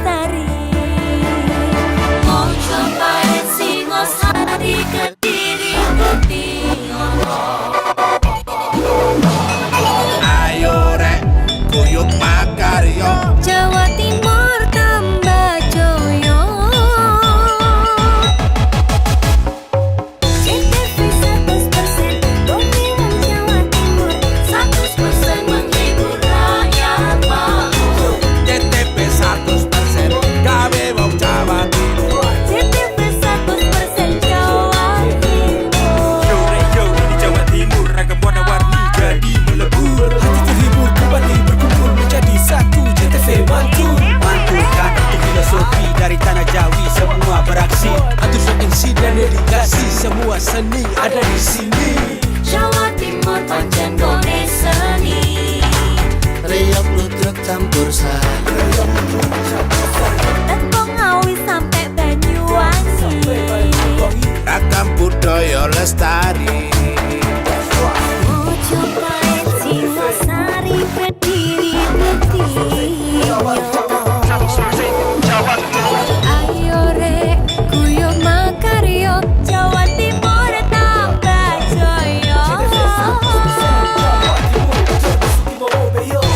lestari. Mau cobain Singosari, Kediri, Kediri. Ayo rek, kuyuk makaryo. Jawa Timur tambah joyo. CTV 100% Bumi Wong Jawa Timur, 100% menghibur rakyat makmur. CTP 100% gawe wong Jawa Timur. CTV 100% Jawa Timur. Yo di Jawa Timur ragam warna-warni jadi melebur. Hati terhibur kembali berkumpul menjadi satu. JTV mantu mantulkan itu filosofi dari tanah Jawi, semua beraksi atur MC dan dedikasi, semua seni ada di sini. Jawa Timur pancen gone seni. Riok ludruk campur sari. Tembung Ngawi sampai Banyuwangi. Ragam budaya lestari. Mau cobain Singosari, Kediri, Kediri. Ayo rek, kuyuk makaryo. Jawa Timur tambah joyo.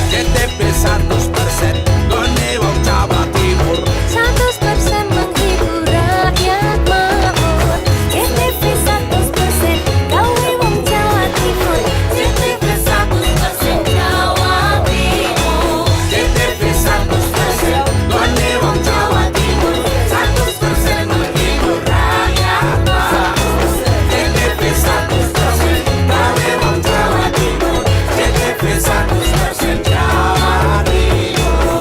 CTP 100% gone wong Jawa Timur. 100% menghibur rakyat makmur. CTV 100% gawe wong Jawa Timur. CTV 100% Jawa Timur. CTP 100% gone wong Jawa Timur. 100% menghibur rakyat makmur. CTP 100% gawe wong Jawa Timur. CTP 100% Jawa Timur.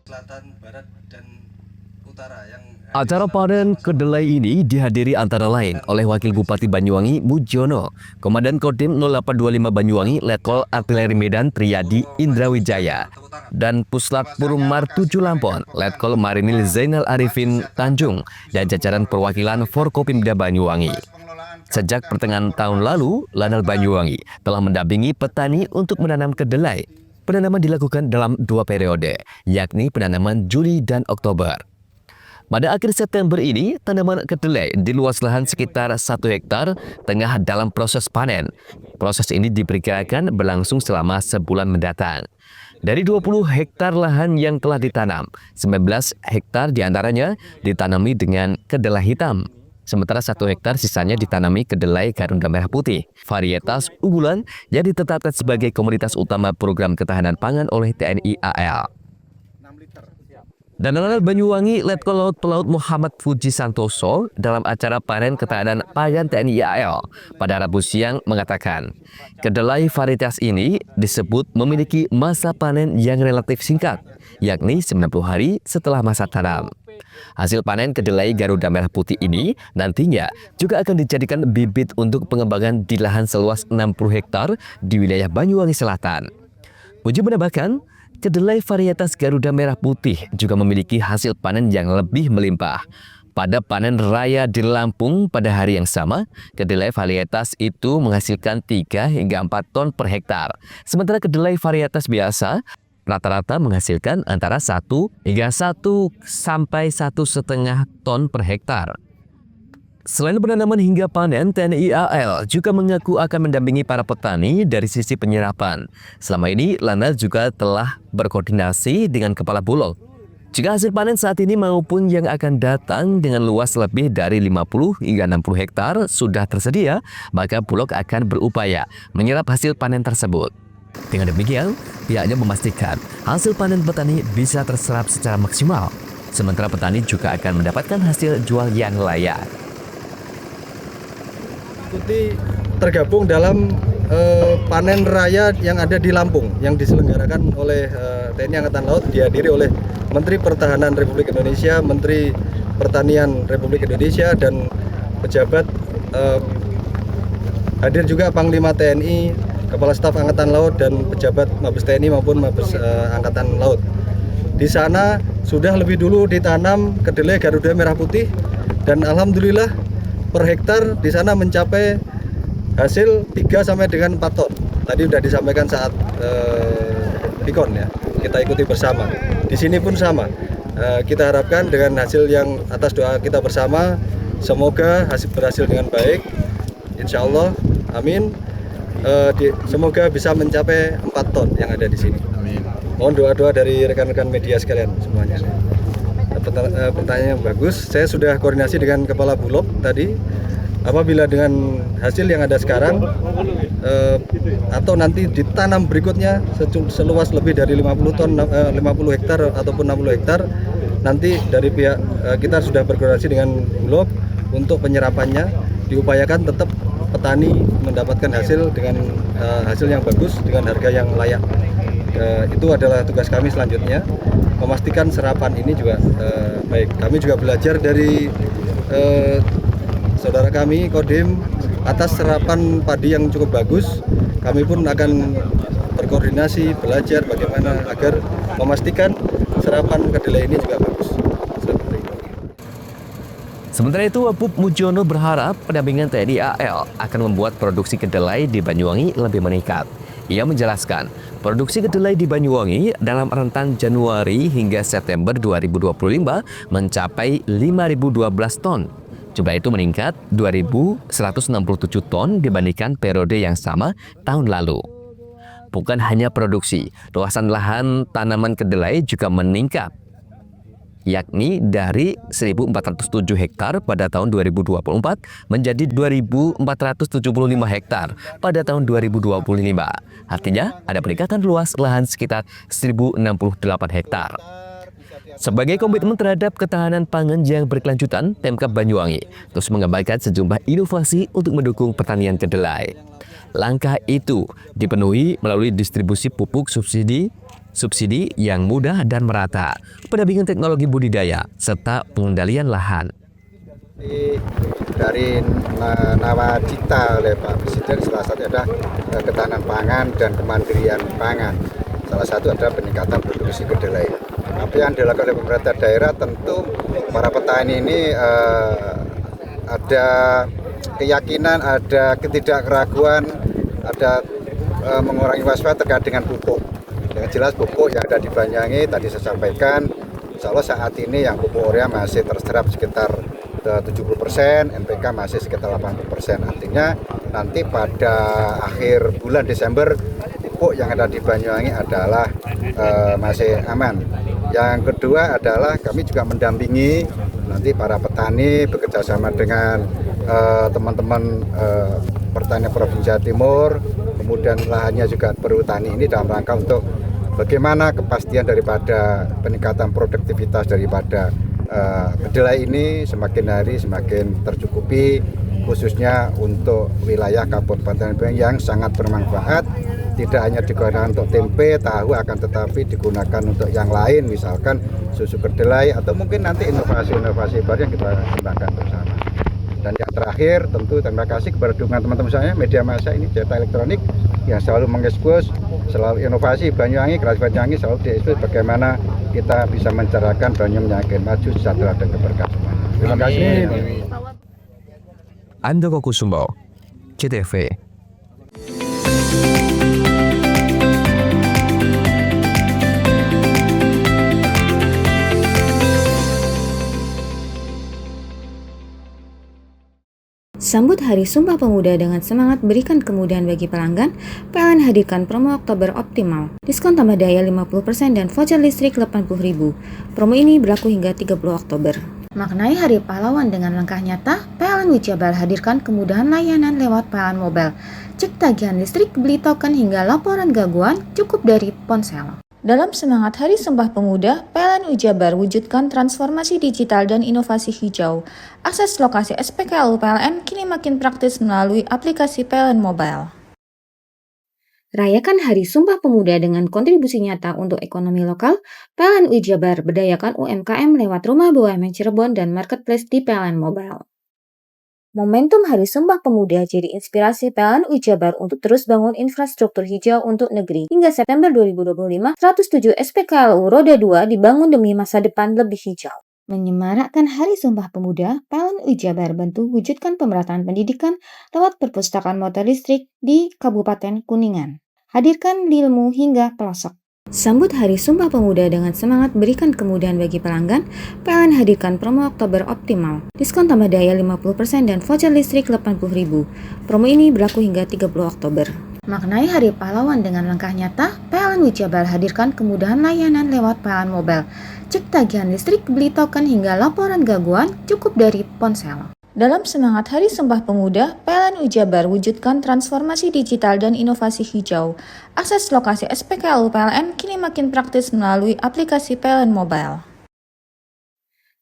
Selatan, barat dan utara yang Acara panen kedelai ini dihadiri antara lain oleh Wakil Bupati Banyuwangi Mujiono, Komandan Kodim 0825 Banyuwangi Letkol Artileri Medan Triyadi Indrawijaya, dan Puslap Purumar 7 Lampon Letkol Marinil Zainal Arifin Tanjung, dan jajaran perwakilan Forkopimda Banyuwangi. Sejak pertengahan tahun lalu, Lanal Banyuwangi telah mendampingi petani untuk menanam kedelai. Penanaman dilakukan dalam 2 periode, yakni penanaman Juli dan Oktober. Pada akhir September ini, tanaman kedelai di luas lahan sekitar 1 hektar tengah dalam proses panen. Proses ini diperkirakan berlangsung selama sebulan mendatang. Dari 20 hektar lahan yang telah ditanam, 19 hektar diantaranya ditanami dengan kedelai hitam. Sementara 1 hektar sisanya ditanami kedelai Garuda Merah Putih, varietas unggulan yang ditetapkan sebagai komoditas utama program ketahanan pangan oleh TNI AL. Dan Lanal Banyuwangi Letkol Laut Pelaut Muhammad Fuji Santoso dalam acara panen ketahanan pangan TNI AL pada Rabu siang mengatakan, kedelai varietas ini disebut memiliki masa panen yang relatif singkat, yakni 90 hari setelah masa tanam. Hasil panen kedelai Garuda Merah Putih ini nantinya juga akan dijadikan bibit untuk pengembangan di lahan seluas 60 hektar di wilayah Banyuwangi Selatan. Puji menambahkan, kedelai varietas Garuda Merah Putih juga memiliki hasil panen yang lebih melimpah. Pada panen raya di Lampung pada hari yang sama, kedelai varietas itu menghasilkan 3 hingga 4 ton per hektar. Sementara kedelai varietas biasa rata-rata menghasilkan antara 1 hingga 1 sampai 1,5 ton per hektar. Selain penanaman hingga panen, TNI AL juga mengaku akan mendampingi para petani dari sisi penyerapan. Selama ini, Lanal juga telah berkoordinasi dengan Kepala Bulog Jika hasil panen saat ini maupun yang akan datang dengan luas lebih dari 50 hingga 60 hektar sudah tersedia, maka Bulog akan berupaya menyerap hasil panen tersebut. Dengan demikian, pihaknya memastikan hasil panen petani bisa terserap secara maksimal, sementara petani juga akan mendapatkan hasil jual yang layak. Ikuti tergabung dalam panen raya yang ada di Lampung yang diselenggarakan oleh TNI Angkatan Laut, dihadiri oleh Menteri Pertahanan Republik Indonesia, Menteri Pertanian Republik Indonesia, dan pejabat. Hadir juga Panglima TNI, Kepala Staf Angkatan Laut, dan pejabat Mabes TNI maupun Mabes Angkatan Laut. Di sana sudah lebih dulu ditanam kedelai Garuda Merah Putih, dan alhamdulillah per hektar di sana mencapai hasil 3 sampai dengan 4 ton. Tadi sudah disampaikan saat pikon ya. Kita ikuti bersama. Di sini pun sama. Kita harapkan dengan hasil yang atas doa kita bersama, semoga berhasil dengan baik. Insya Allah, amin. Semoga bisa mencapai 4 ton yang ada di sini. Amin. Mohon doa-doa dari rekan-rekan media sekalian semuanya. Pertanyaan yang bagus. Saya sudah koordinasi dengan Kepala Bulog tadi. Apabila dengan hasil yang ada sekarang atau nanti ditanam berikutnya seluas lebih dari 50 ton, 50 hektar ataupun 60 hektar, nanti dari pihak kita sudah berkoordinasi dengan Bulog untuk penyerapannya, diupayakan tetap petani mendapatkan hasil dengan hasil yang bagus dengan harga yang layak. Itu adalah tugas kami selanjutnya, memastikan serapan ini juga baik. Kami juga belajar dari saudara kami Kodim atas serapan padi yang cukup bagus. Kami pun akan berkoordinasi belajar bagaimana agar memastikan serapan kedelai ini juga bagus. Sementara itu, Pup Mujono berharap pendampingan TNI AL akan membuat produksi kedelai di Banyuwangi lebih meningkat. Ia menjelaskan, produksi kedelai di Banyuwangi dalam rentang Januari hingga September 2025 mencapai 5.012 ton. Jumlah itu meningkat 2.167 ton dibandingkan periode yang sama tahun lalu. Bukan hanya produksi, luasan lahan tanaman kedelai juga meningkat, yakni dari 1.407 hektar pada tahun 2024 menjadi 2.475 hektar pada tahun 2025. Artinya ada peningkatan luas lahan sekitar 1.068 hektar. Sebagai komitmen terhadap ketahanan pangan yang berkelanjutan, Pemkab Banyuwangi terus mengembangkan sejumlah inovasi untuk mendukung pertanian kedelai. Langkah itu dipenuhi melalui distribusi pupuk subsidi yang mudah dan merata, pendampingan teknologi budidaya, serta pengendalian lahan. Dari nawacita oleh Pak Presiden, salah satu adalah ketahanan pangan dan kemandirian pangan. Salah satu adalah peningkatan produksi kedelai. Apa yang dilakukan oleh pemerintah daerah, tentu para petani ini ada keyakinan, ada ketidakraguan, ada mengurangi waspada terkait dengan pupuk. Yang jelas pupuk yang ada di Banyuwangi tadi saya sampaikan, insya Allah saat ini yang pupuk urea masih terserap sekitar 70%, NPK masih sekitar 80%. Artinya nanti pada akhir bulan Desember pupuk yang ada di Banyuwangi adalah masih aman. Yang kedua adalah kami juga mendampingi nanti para petani bekerja sama dengan teman-teman pertanian Provinsi Jawa Timur, kemudian lahannya juga perhutani ini dalam rangka untuk bagaimana kepastian daripada peningkatan produktivitas daripada kedelai ini semakin hari semakin tercukupi, khususnya untuk wilayah Kabupaten Banyuwangi yang sangat bermanfaat. Tidak hanya digunakan untuk tempe, tahu, akan tetapi digunakan untuk yang lain, misalkan susu kedelai atau mungkin nanti inovasi-inovasi baru yang kita kembangkan bersama. Dan yang terakhir tentu terima kasih kepada dukungan teman-teman saya media massa ini, Cetak Elektronik, yang selalu mengekspos, selalu inovasi Banyuwangi, kreasi Banyuwangi selalu diekspos bagaimana kita bisa mencerahkan Banyuwangi makin maju, sejahtera dan keberkahan. Terima kasih. Andoko Kusumo, CTV. Sambut Hari Sumpah Pemuda dengan semangat berikan kemudahan bagi pelanggan, PLN hadirkan promo Oktober optimal. Diskon tambah daya 50% dan voucher listrik 80.000. Promo ini berlaku hingga 30 Oktober. Maknai Hari Pahlawan dengan langkah nyata, PLN Wijabar hadirkan kemudahan layanan lewat PLN Mobile. Cek tagihan listrik, beli token hingga laporan gangguan cukup dari ponsel. Dalam semangat Hari Sumpah Pemuda, PLN Wijabar wujudkan transformasi digital dan inovasi hijau. Akses lokasi SPKLU PLN kini makin praktis melalui aplikasi PLN Mobile. Rayakan Hari Sumpah Pemuda dengan kontribusi nyata untuk ekonomi lokal, PLN Wijabar berdayakan UMKM lewat Rumah BUMN Cirebon dan Marketplace di PLN Mobile. Momentum Hari Sumpah Pemuda jadi inspirasi PLN Wijabar untuk terus bangun infrastruktur hijau untuk negeri. Hingga September 2025, 107 SPKLU Roda 2 dibangun demi masa depan lebih hijau. Menyemarakkan Hari Sumpah Pemuda, PLN Wijabar bantu wujudkan pemerataan pendidikan lewat perpustakaan motor listrik di Kabupaten Kuningan. Hadirkan ilmu hingga pelosok. Sambut Hari Sumpah Pemuda dengan semangat berikan kemudahan bagi pelanggan, PLN hadirkan promo Oktober optimal. Diskon tambah daya 50% dan voucher listrik 80.000. Promo ini berlaku hingga 30 Oktober. Maknai Hari Pahlawan dengan langkah nyata, PLN Wijabar hadirkan kemudahan layanan lewat PLN Mobile. Cek tagihan listrik, beli token hingga laporan gangguan cukup dari ponsel. Dalam semangat Hari Sumpah Pemuda, PLN Wijabar wujudkan transformasi digital dan inovasi hijau. Akses lokasi SPKLU PLN kini makin praktis melalui aplikasi PLN Mobile.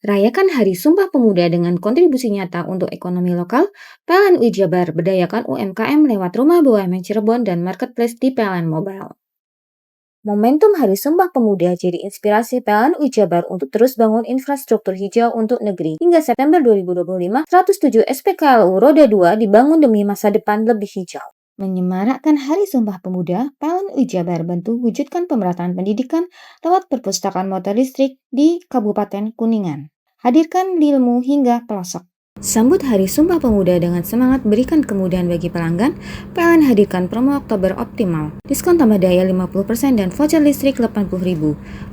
Rayakan Hari Sumpah Pemuda dengan kontribusi nyata untuk ekonomi lokal, PLN Wijabar berdayakan UMKM lewat Rumah BUMN Cirebon dan Marketplace di PLN Mobile. Momentum Hari Sumpah Pemuda jadi inspirasi PLN Wijabar untuk terus bangun infrastruktur hijau untuk negeri. Hingga September 2025, 107 SPKLU Roda 2 dibangun demi masa depan lebih hijau. Menyemarakkan Hari Sumpah Pemuda, PLN Wijabar bantu wujudkan pemerataan pendidikan lewat perpustakaan motor listrik di Kabupaten Kuningan. Hadirkan ilmu hingga pelosok. Sambut Hari Sumpah Pemuda dengan semangat berikan kemudahan bagi pelanggan, PLN hadirkan promo Oktober optimal. Diskon tambah daya 50% dan voucher listrik 80.000.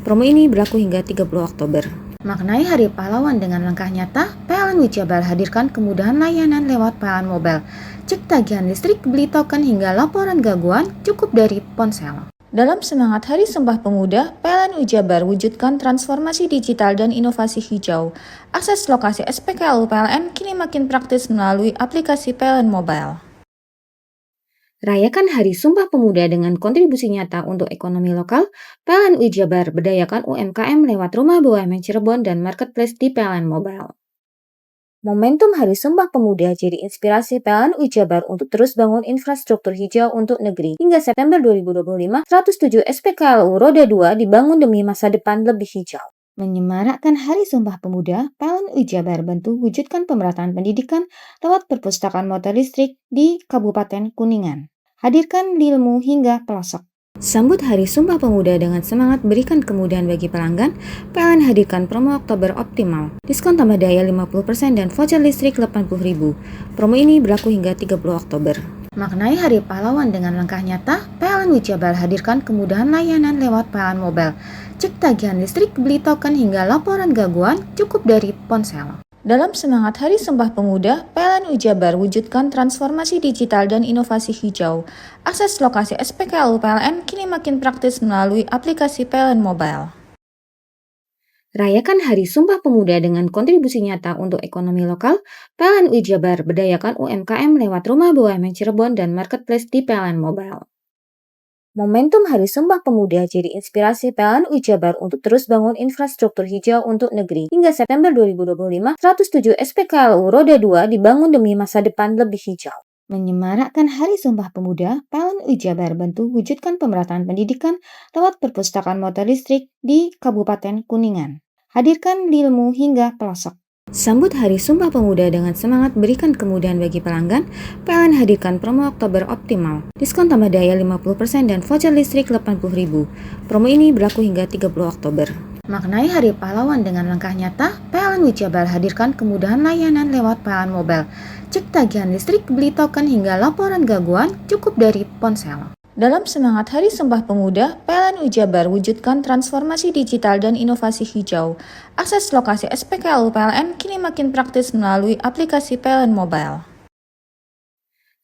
Promo ini berlaku hingga 30 Oktober. Maknai Hari Pahlawan dengan langkah nyata, PLN Wijabar hadirkan kemudahan layanan lewat PLN Mobile. Cek tagihan listrik, beli token hingga laporan gangguan cukup dari ponsel. Dalam semangat Hari Sumpah Pemuda, PLN Wijabar wujudkan transformasi digital dan inovasi hijau. Akses lokasi SPKLU PLN kini makin praktis melalui aplikasi PLN Mobile. Rayakan Hari Sumpah Pemuda dengan kontribusi nyata untuk ekonomi lokal, PLN Wijabar berdayakan UMKM lewat Rumah BUMN Cirebon dan Marketplace di PLN Mobile. Momentum Hari Sumpah Pemuda jadi inspirasi PLN Wijabar untuk terus bangun infrastruktur hijau untuk negeri. Hingga September 2025, 107 SPKLU Roda 2 dibangun demi masa depan lebih hijau. Menyemarakkan Hari Sumpah Pemuda, PLN Wijabar bantu wujudkan pemerataan pendidikan lewat perpustakaan motor listrik di Kabupaten Kuningan. Hadirkan ilmu hingga pelosok. Sambut Hari Sumpah Pemuda dengan semangat berikan kemudahan bagi pelanggan, PLN hadirkan promo Oktober optimal. Diskon tambah daya 50% dan voucher listrik 80.000. Promo ini berlaku hingga 30 Oktober. Maknai Hari Pahlawan dengan langkah nyata, PLN Wijabar hadirkan kemudahan layanan lewat PLN Mobile. Cek tagihan listrik, beli token hingga laporan gangguan cukup dari ponsel. Dalam semangat Hari Sumpah Pemuda, PLN Wijabar wujudkan transformasi digital dan inovasi hijau. Akses lokasi SPKLU PLN kini makin praktis melalui aplikasi PLN Mobile. Rayakan Hari Sumpah Pemuda dengan kontribusi nyata untuk ekonomi lokal, PLN Wijabar berdayakan UMKM lewat Rumah BUMN Cirebon dan Marketplace di PLN Mobile. Momentum Hari Sumpah Pemuda jadi inspirasi PLN Wijabar untuk terus bangun infrastruktur hijau untuk negeri. Hingga September 2025, 107 SPKLU Roda 2 dibangun demi masa depan lebih hijau. Menyemarakkan Hari Sumpah Pemuda, PLN Wijabar bantu wujudkan pemerataan pendidikan lewat perpustakaan motor listrik di Kabupaten Kuningan. Hadirkan ilmu hingga pelosok. Sambut Hari Sumpah Pemuda dengan semangat berikan kemudahan bagi pelanggan, PLN hadirkan promo Oktober optimal. Diskon tambah daya 50% dan voucher listrik 80.000. Promo ini berlaku hingga 30 Oktober. Maknai Hari Pahlawan dengan langkah nyata, PLN Wijabar hadirkan kemudahan layanan lewat PLN Mobile. Cek tagihan listrik, beli token hingga laporan gangguan cukup dari ponsel. Dalam semangat Hari Sumpah Pemuda, PLN Wijabar wujudkan transformasi digital dan inovasi hijau. Akses lokasi SPKLU PLN kini makin praktis melalui aplikasi PLN Mobile.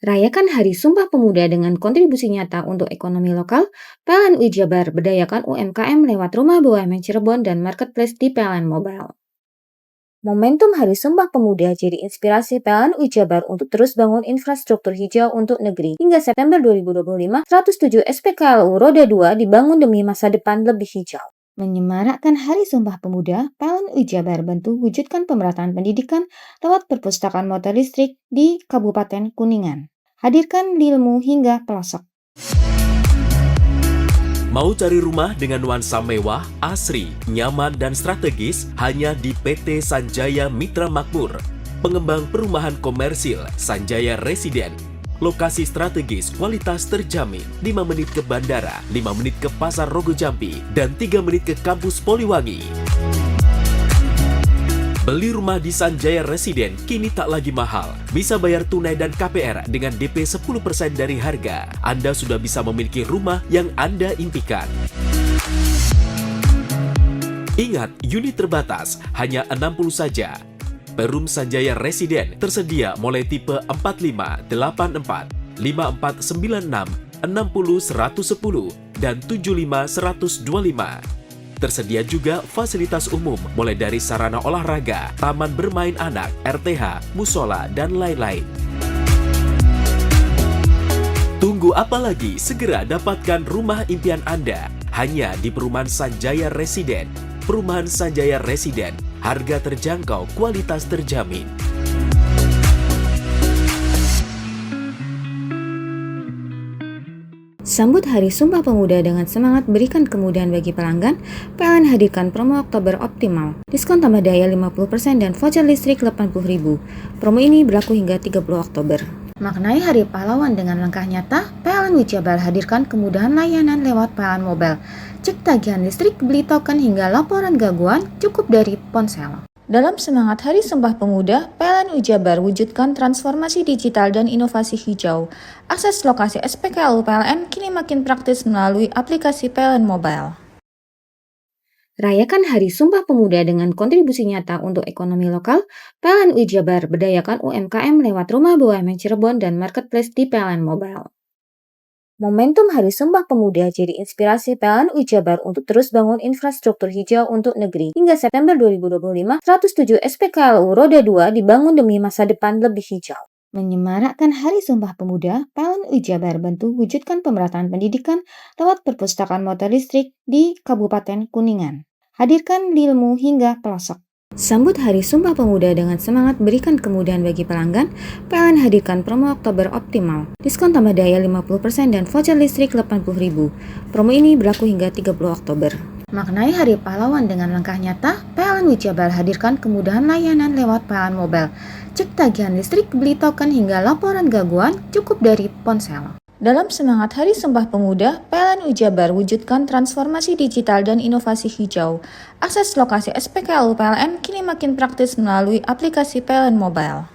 Rayakan Hari Sumpah Pemuda dengan kontribusi nyata untuk ekonomi lokal, PLN UI Jabar berdayakan UMKM lewat Rumah BUMN Cirebon dan Marketplace di PLN Mobile. Momentum Hari Sumpah Pemuda jadi inspirasi PLN UI Jabar untuk terus bangun infrastruktur hijau untuk negeri. Hingga September 2025, 107 SPKLU Roda 2 dibangun demi masa depan lebih hijau. Menyemarakkan Hari Sumpah Pemuda, PLN UI Jabar bantu wujudkan pemerataan pendidikan lewat perpustakaan motor listrik di Kabupaten Kuningan. Hadirkan ilmu hingga pelosok. Mau cari rumah dengan nuansa mewah, asri, nyaman, dan strategis hanya di PT Sanjaya Mitra Makmur. Pengembang perumahan komersil Sanjaya Residen. Lokasi strategis, kualitas terjamin. 5 menit ke bandara, 5 menit ke Pasar Rogo Jambi, dan 3 menit ke kampus Poliwangi. Beli rumah di Sanjaya Residen kini tak lagi mahal. Bisa bayar tunai dan KPR dengan DP 10% dari harga. Anda sudah bisa memiliki rumah yang Anda impikan. Ingat, unit terbatas, hanya 60 saja. Perum Sanjaya Residen tersedia mulai tipe 45, 84, 5496, 60 110, dan 75 125. Tersedia juga fasilitas umum mulai dari sarana olahraga, taman bermain anak, RTH, musola, dan lain-lain. Tunggu apa lagi? Segera dapatkan rumah impian Anda hanya di Perumahan Sanjaya Residen. Perumahan Sanjaya Residen, harga terjangkau, kualitas terjamin. Sambut Hari Sumpah Pemuda dengan semangat berikan kemudahan bagi pelanggan, PLN hadirkan promo Oktober Optimal. Diskon tambah daya 50% dan voucher listrik 80.000. Promo ini berlaku hingga 30 Oktober. Maknai Hari Pahlawan dengan langkah nyata, PLN UI Jabar hadirkan kemudahan layanan lewat PLN Mobile. Cek tagihan listrik, beli token hingga laporan gangguan cukup dari ponsel. Dalam semangat Hari Sumpah Pemuda, PLN UI Jabar wujudkan transformasi digital dan inovasi hijau. Akses lokasi SPKLU PLN kini makin praktis melalui aplikasi PLN Mobile. Rayakan Hari Sumpah Pemuda dengan kontribusi nyata untuk ekonomi lokal, PLN UI Jabar berdayakan UMKM lewat Rumah BUMN Cirebon dan Marketplace di PLN Mobile. Momentum Hari Sumpah Pemuda jadi inspirasi PLN UI Jabar untuk terus bangun infrastruktur hijau untuk negeri. Hingga September 2025, 107 SPKLU Roda 2 dibangun demi masa depan lebih hijau. Menyemarakkan Hari Sumpah Pemuda, PLN UI Jabar bantu wujudkan pemerataan pendidikan lewat perpustakaan motor listrik di Kabupaten Kuningan. Hadirkan ilmu hingga pelosok. Sambut Hari Sumpah Pemuda dengan semangat berikan kemudahan bagi pelanggan, PLN hadirkan promo Oktober Optimal. Diskon tambah daya 50% dan voucher listrik 80.000. Promo ini berlaku hingga 30 Oktober. Maknai Hari Pahlawan dengan langkah nyata, PLN UI Jabar hadirkan kemudahan layanan lewat PLN Mobile. Cek tagihan listrik, beli token hingga laporan gangguan cukup dari ponsel. Dalam semangat Hari Sumpah Pemuda, PLN UI Jabar wujudkan transformasi digital dan inovasi hijau. Akses lokasi SPKLU PLN kini makin praktis melalui aplikasi PLN Mobile.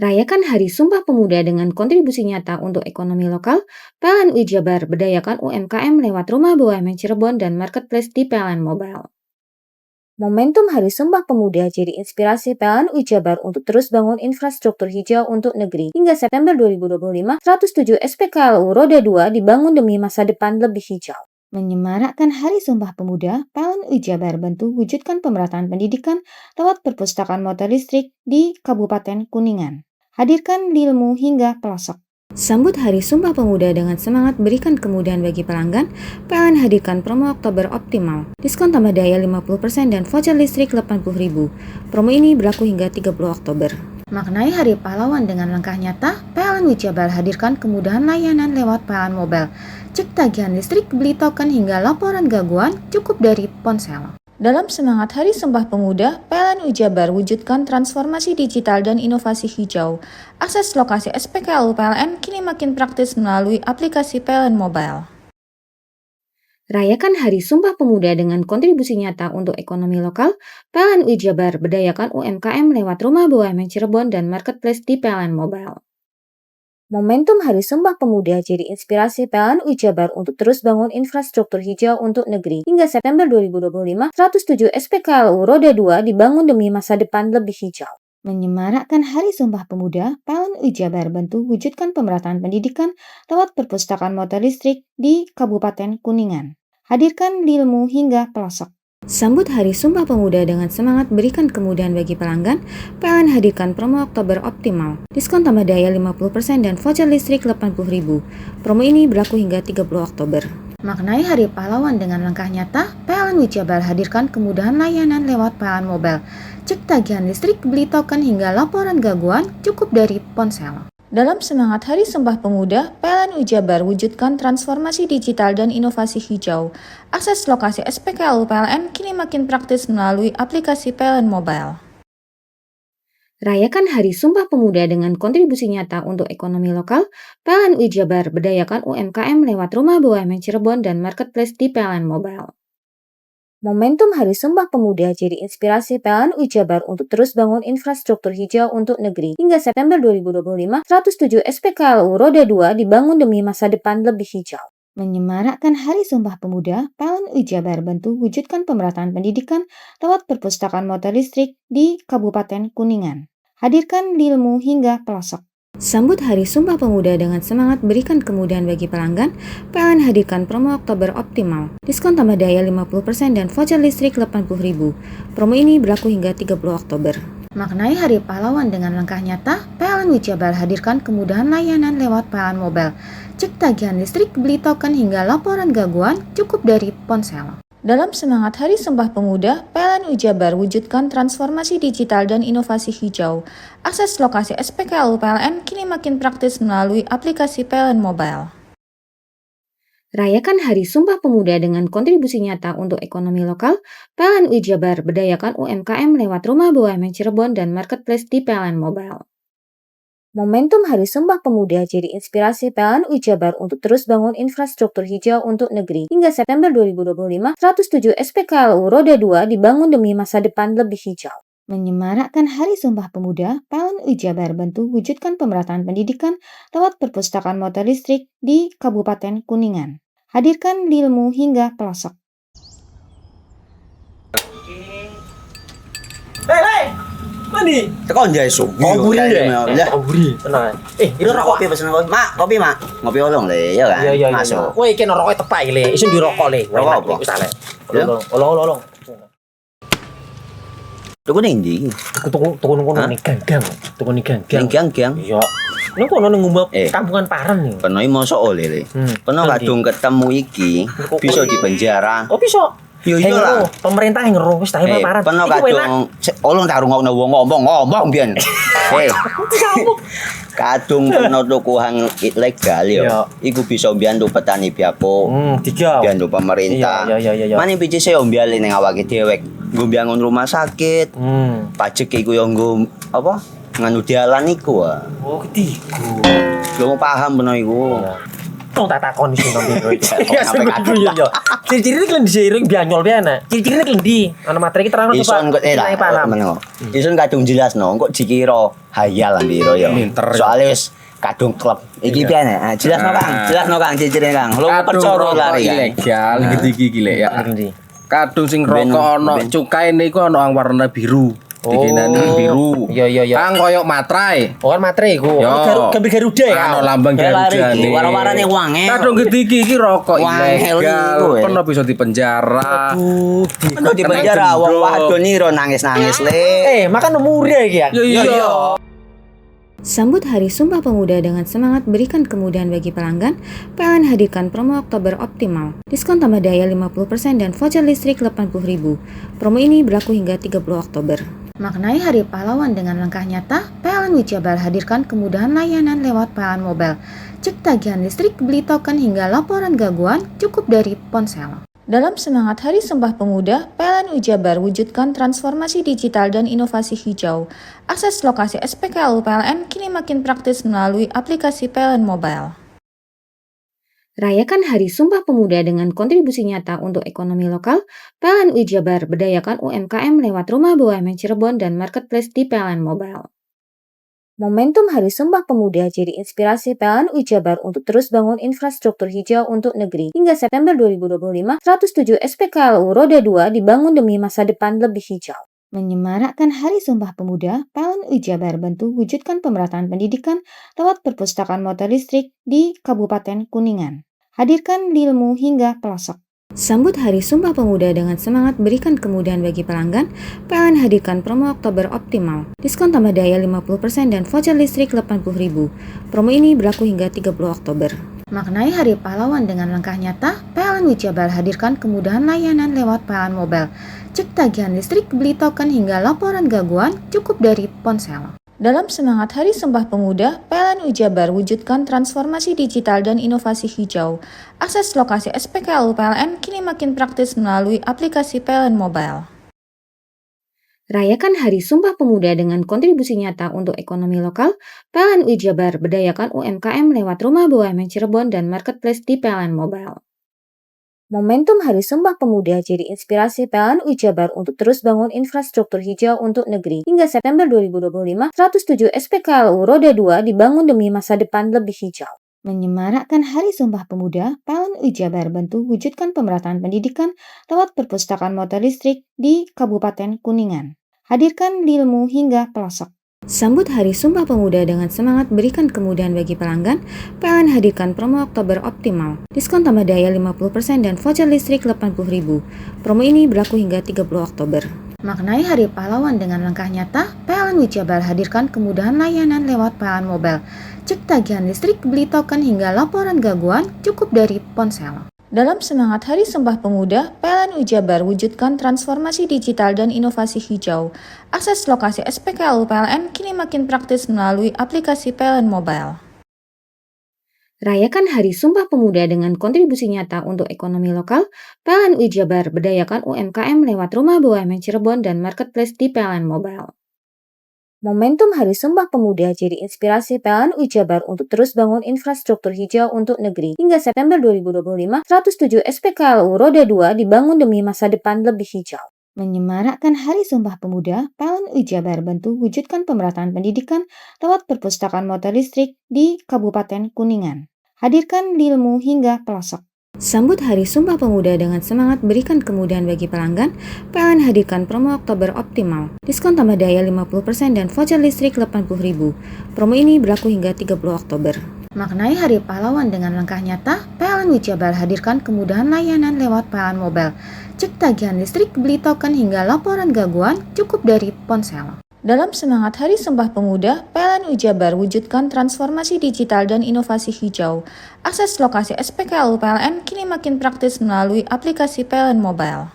Rayakan Hari Sumpah Pemuda dengan kontribusi nyata untuk ekonomi lokal, PLN UI Jabar berdayakan UMKM lewat Rumah BUMN Cirebon dan Marketplace di PLN Mobile. Momentum Hari Sumpah Pemuda jadi inspirasi PLN UI Jabar untuk terus bangun infrastruktur hijau untuk negeri. Hingga September 2025, 107 SPKLU Roda 2 dibangun demi masa depan lebih hijau. Menyemarakkan Hari Sumpah Pemuda, PLN UI Jabar bantu wujudkan pemerataan pendidikan lewat perpustakaan motor listrik di Kabupaten Kuningan. Hadirkan ilmu hingga pelosok. Sambut Hari Sumpah Pemuda dengan semangat berikan kemudahan bagi pelanggan, PLN hadirkan promo Oktober Optimal. Diskon tambah daya 50% dan voucher listrik 80.000. Promo ini berlaku hingga 30 Oktober. Maknai Hari Pahlawan dengan langkah nyata, PLN UI Jabar hadirkan kemudahan layanan lewat PLN Mobile. Cek tagihan listrik, beli token hingga laporan gangguan cukup dari ponsel. Dalam semangat Hari Sumpah Pemuda, PLN UI Jabar wujudkan transformasi digital dan inovasi hijau. Akses lokasi SPKLU PLN kini makin praktis melalui aplikasi PLN Mobile. Rayakan Hari Sumpah Pemuda dengan kontribusi nyata untuk ekonomi lokal, PLN UI Jabar berdayakan UMKM lewat Rumah BUMN Cirebon dan Marketplace di PLN Mobile. Momentum Hari Sumpah Pemuda jadi inspirasi PLN UI Jabar untuk terus bangun infrastruktur hijau untuk negeri. Hingga September 2025, 107 SPKLU Roda 2 dibangun demi masa depan lebih hijau. Menyemarakkan Hari Sumpah Pemuda, PLN Jabar bantu wujudkan pemerataan pendidikan lewat perpustakaan motor listrik di Kabupaten Kuningan. Hadirkan ilmu hingga pelosok. Sambut Hari Sumpah Pemuda dengan semangat berikan kemudahan bagi pelanggan, PLN hadirkan promo Oktober Optimal. Diskon tambah daya 50% dan voucher listrik 80.000. Promo ini berlaku hingga 30 Oktober. Maknai Hari Pahlawan dengan langkah nyata, PLN Jabar hadirkan kemudahan layanan lewat PLN Mobile. Cek tagihan listrik, beli token hingga laporan gangguan cukup dari ponsel. Dalam semangat Hari Sumpah Pemuda, PLN Jabar wujudkan transformasi digital dan inovasi hijau. Akses lokasi SPKLU PLN kini makin praktis melalui aplikasi PLN Mobile. Rayakan Hari Sumpah Pemuda dengan kontribusi nyata untuk ekonomi lokal, PLN Jabar berdayakan UMKM lewat Rumah BUMN Cirebon dan Marketplace di PLN Mobile. Momentum Hari Sumpah Pemuda jadi inspirasi PLN Jabar untuk terus bangun infrastruktur hijau untuk negeri. Hingga September 2025, 107 SPKLU Roda 2 dibangun demi masa depan lebih hijau. Menyemarakkan Hari Sumpah Pemuda, PLN Jabar bantu wujudkan pemerataan pendidikan lewat perpustakaan motor listrik di Kabupaten Kuningan. Hadirkan ilmu hingga pelosok. Sambut Hari Sumpah Pemuda dengan semangat berikan kemudahan bagi pelanggan, PLN hadirkan promo Oktober Optimal. Diskon tambah daya 50% dan voucher listrik 80.000. Promo ini berlaku hingga 30 Oktober. Maknai Hari Pahlawan dengan langkah nyata, PLN Jabar hadirkan kemudahan layanan lewat PLN Mobile. Cek tagihan listrik, beli token hingga laporan gangguan cukup dari ponsel. Dalam semangat Hari Sumpah Pemuda, PLN Jabar wujudkan transformasi digital dan inovasi hijau. Akses lokasi SPKLU PLN kini makin praktis melalui aplikasi PLN Mobile. Rayakan Hari Sumpah Pemuda dengan kontribusi nyata untuk ekonomi lokal, PLN Jabar berdayakan UMKM lewat Rumah BUMN Cirebon dan Marketplace di PLN Mobile. Momentum Hari Sumpah Pemuda jadi inspirasi PLN Jabar untuk terus bangun infrastruktur hijau untuk negeri. Hingga September 2025, 107 SPKLU Roda 2 dibangun demi masa depan lebih hijau. Menyemarakkan Hari Sumpah Pemuda, PLN Jabar bantu wujudkan pemerataan pendidikan lewat perpustakaan motor listrik di Kabupaten Kuningan. Hadirkan ilmu hingga pelosok. Mani. Tekan jaya su. Koburi deh. Ya. Koburi. Tenang. Ini rokok kopi pesen kopi. Mak, kopi mak. Ngopi olong le, ya kan? Iya. Masuk. Woi, kena rokoknya tepak le. Isun dirokok le. Rokok apa? Wis ale. Ya. Olong. Tuku ning ndi? Tuku ngono ning gang. Tuku ning gang. Ning gang. Iya. Nang kono ning ngumbat Eh. kampungan Paren nih. Kono iki mosok oleh le. Kono Nanti. kadung ketemu iki bisa dipenjara. Oh bisa. Yo iya lah. Pemerintah yang ngeru wis tahe Paren. Kono Iku enak. kadung olong tak rungokno wong ngomong biyen. Kadung kono tuku hang ilegal yo. Iya. Iku bisa mbiyantu petani biako. Tiga. Mbiyantu pemerintah. Iya. Mane picise yo mbiali ning awake dhewe. Nggo mbiyangun rumah sakit. Pajak iku yo nggo apa? Nganu dalan iku ah. Oh, ketiku. Lu paham bener iku. Tong tak takon sing nang biro iki. Iya, sampe kadung. yo. Ciri-cirine kan diseiring bianyol piye ana. Ciri-cirine kan ndi? Ana materi ki terang Ison kok Nilai paham. Ison kadung jelasno, kok dikira hayal ambiro ya. Soale wis kadung klub. Iki piye nek? Jelasno Kang, ciri-cirine Kang. Lu percaya lari kan. Ilegal iki lek ya. Ndi? Kadung sing rokok ono cukai niku ono yang warna biru. Dikenani biru. Iya. Kang koyok matrai. Oh kan materi iku. Yo. Gambar Garuda ya. Ano lambang Garuda nih. Warna-warnane wange. Kadung iki rokok Wangel ilegal. iku, Pernah bisa dipenjara. Ono di penjara wong wadon iro nangis-nangis le. Makan murah iki ya. Iya. Sambut Hari Sumpah Pemuda dengan semangat berikan kemudahan bagi pelanggan, PLN hadirkan promo Oktober Optimal. Diskon tambah daya 50% dan voucher listrik 80.000. Promo ini berlaku hingga 30 Oktober. Maknai Hari Pahlawan dengan langkah nyata, PLN Jabar hadirkan kemudahan layanan lewat PLN Mobile. Cek tagihan listrik, beli token hingga laporan gangguan cukup dari ponsel. Dalam semangat Hari Sumpah Pemuda, PLN Jabar wujudkan transformasi digital dan inovasi hijau. Akses lokasi SPKLU PLN kini makin praktis melalui aplikasi PLN Mobile. Rayakan Hari Sumpah Pemuda dengan kontribusi nyata untuk ekonomi lokal, PLN Jabar berdayakan UMKM lewat Rumah BUMN Cirebon dan Marketplace di PLN Mobile. Momentum Hari Sumpah Pemuda jadi inspirasi PLN Jabar untuk terus bangun infrastruktur hijau untuk negeri. Hingga September 2025, 107 SPKLU Roda 2 dibangun demi masa depan lebih hijau. Menyemarakkan Hari Sumpah Pemuda, PLN Jabar bantu wujudkan pemerataan pendidikan lewat perpustakaan motor listrik di Kabupaten Kuningan. Hadirkan ilmu hingga pelosok. Sambut Hari Sumpah Pemuda dengan semangat berikan kemudahan bagi pelanggan, PLN hadirkan promo Oktober Optimal. Diskon tambah daya 50% dan voucher listrik 80.000. Promo ini berlaku hingga 30 Oktober. Maknai Hari Pahlawan dengan langkah nyata, PLN Jabar hadirkan kemudahan layanan lewat PLN Mobile. Cek tagihan listrik, beli token hingga laporan gangguan cukup dari ponsel. Dalam semangat Hari Sumpah Pemuda, PLN Jabar wujudkan transformasi digital dan inovasi hijau. Akses lokasi SPKLU PLN kini makin praktis melalui aplikasi PLN Mobile. Rayakan Hari Sumpah Pemuda dengan kontribusi nyata untuk ekonomi lokal. PLN Jabar berdayakan UMKM lewat Rumah BUMN Cirebon dan Marketplace di PLN Mobile. Momentum Hari Sumpah Pemuda jadi inspirasi PLN Jabar untuk terus bangun infrastruktur hijau untuk negeri. Hingga September 2025, 107 SPKLU Roda 2 dibangun demi masa depan lebih hijau. Menyemarakkan Hari Sumpah Pemuda, PLN Jabar bantu wujudkan pemerataan pendidikan lewat perpustakaan motor listrik di Kabupaten Kuningan. Hadirkan ilmu hingga pelosok. Sambut Hari Sumpah Pemuda dengan semangat berikan kemudahan bagi pelanggan, PLN hadirkan promo Oktober Optimal. Diskon tambah daya 50% dan voucher listrik 80.000. Promo ini berlaku hingga 30 Oktober. Maknai Hari Pahlawan dengan langkah nyata, PLN Jabar hadirkan kemudahan layanan lewat PLN Mobile. Cek tagihan listrik, beli token hingga laporan gangguan cukup dari ponsel. Dalam semangat Hari Sumpah Pemuda, PLN Jabar wujudkan transformasi digital dan inovasi hijau. Akses lokasi SPKLU PLN kini makin praktis melalui aplikasi PLN Mobile. Rayakan Hari Sumpah Pemuda dengan kontribusi nyata untuk ekonomi lokal. PLN Jabar berdayakan UMKM lewat Rumah BUMN Cirebon dan Marketplace di PLN Mobile. Momentum Hari Sumpah Pemuda jadi inspirasi PLN Jabar untuk terus bangun infrastruktur hijau untuk negeri. Hingga September 2025, 107 SPKLU Roda 2 dibangun demi masa depan lebih hijau. Menyemarakkan Hari Sumpah Pemuda, PLN Jabar bantu wujudkan pemerataan pendidikan lewat perpustakaan motor listrik di Kabupaten Kuningan. Hadirkan ilmu hingga pelosok. Sambut Hari Sumpah Pemuda dengan semangat berikan kemudahan bagi pelanggan, PLN hadirkan promo Oktober Optimal. Diskon tambah daya 50% dan voucher listrik 80.000. Promo ini berlaku hingga 30 Oktober. Maknai Hari Pahlawan dengan langkah nyata, PLN Jabar hadirkan kemudahan layanan lewat PLN Mobile. Cek tagihan listrik, beli token hingga laporan gangguan cukup dari ponsel. Dalam semangat Hari Sumpah Pemuda, PLN Jabar wujudkan transformasi digital dan inovasi hijau. Akses lokasi SPKLU PLN kini makin praktis melalui aplikasi PLN Mobile.